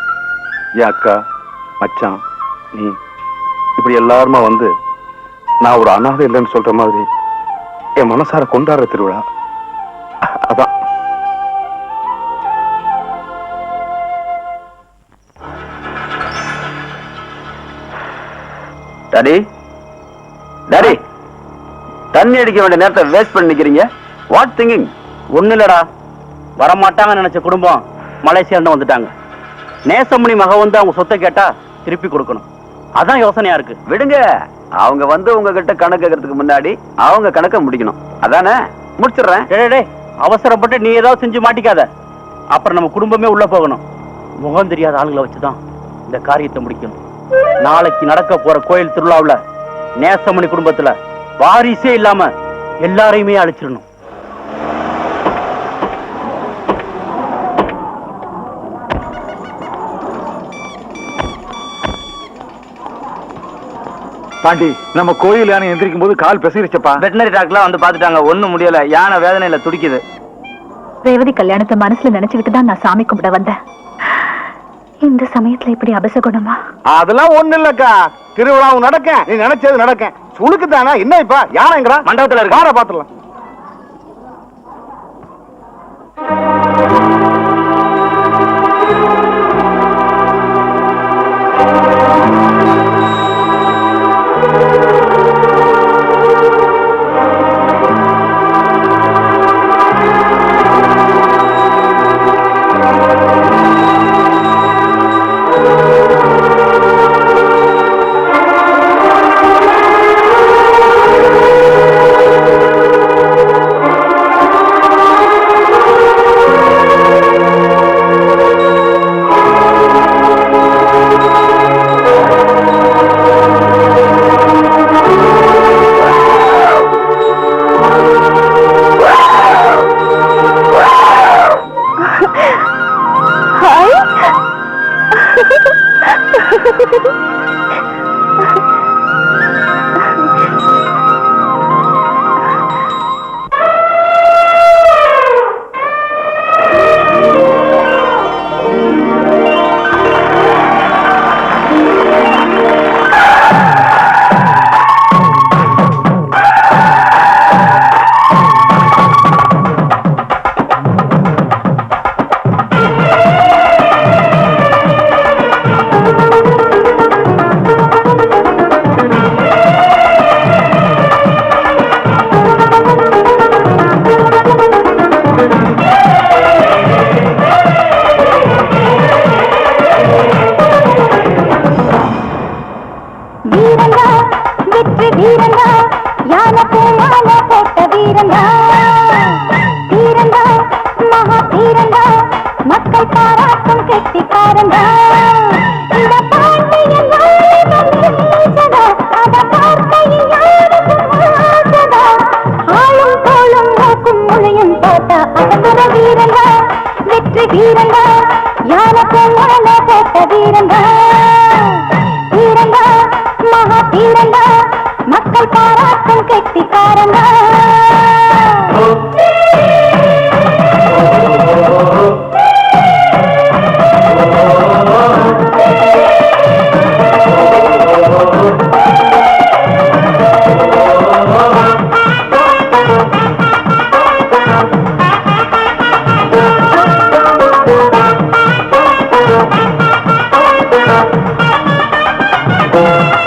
என் அக்கா மச்சான் நீ இப்படி எல்லாருமா வந்து நான் ஒரு அனாதை இல்லைன்னு சொல்ற மாதிரி என் மனசார கொண்டாடுற திருவிழா. அதான் டாடி டாடி, தண்ணி அடிக்க வேண்டிய நேரத்தை வேஸ்ட் பண்ணி நிக்கிறீங்க. What thinking? ஒண்ணு இல்லடா, வரமாட்டாங்க நினைச்ச குடும்பம் மலேசியா வந்துட்டாங்க. நேசமணி மக வந்து அவங்க சொத்தை கேட்டா திருப்பி கொடுக்கணும். அதான் யோசனையா இருக்கு. விடுங்க, அவங்க வந்து உங்ககிட்ட கணக்கு கேட்கறதுக்கு முன்னாடி அவங்க கணக்க முடிக்கணும். அதானே? முடிச்சிடுறேன். டேய், அவசரப்பட்டு நீ ஏதாவது செஞ்சு மாட்டிக்காத. அப்புறம் நம்ம குடும்பமே உள்ள போகணும். முகம் தெரியாத ஆளுங்களை வச்சுதான் இந்த காரியத்தை முடிக்கணும். நாளைக்கு நடக்க போற கோயில் திருவிழாவுல நேசமணி குடும்பத்துல வாரிசே இல்லாம எல்லாரையுமே அழிச்சிடணும். பாண்டி, நம்ம கோயில் யானை எந்திரிக்கும் போது கால் பெசிருச்சப்பா. வெட்டினரி டாக்டர்லாம் வந்து பாத்துட்டாங்க. ஒண்ணும் முடியல. யானை வேதனையில துடிக்குது. ரேவதி கல்யாணத்தை மனசுல நினைச்சுக்கிட்டு தான் நான் சாமி கும்பிட வந்தேன். இந்த சமயத்துல இப்படி அபசகுணமா? அதெல்லாம் ஒண்ணு இல்லக்கா. திருவிழாவும் நடக்க, நீ நினைச்சது நடக்க. சுழுக்கு தானே. என்ன இப்ப யானைங்கிறா? மண்டபத்துல இருக்கு. வார பாத்துலாம். Oh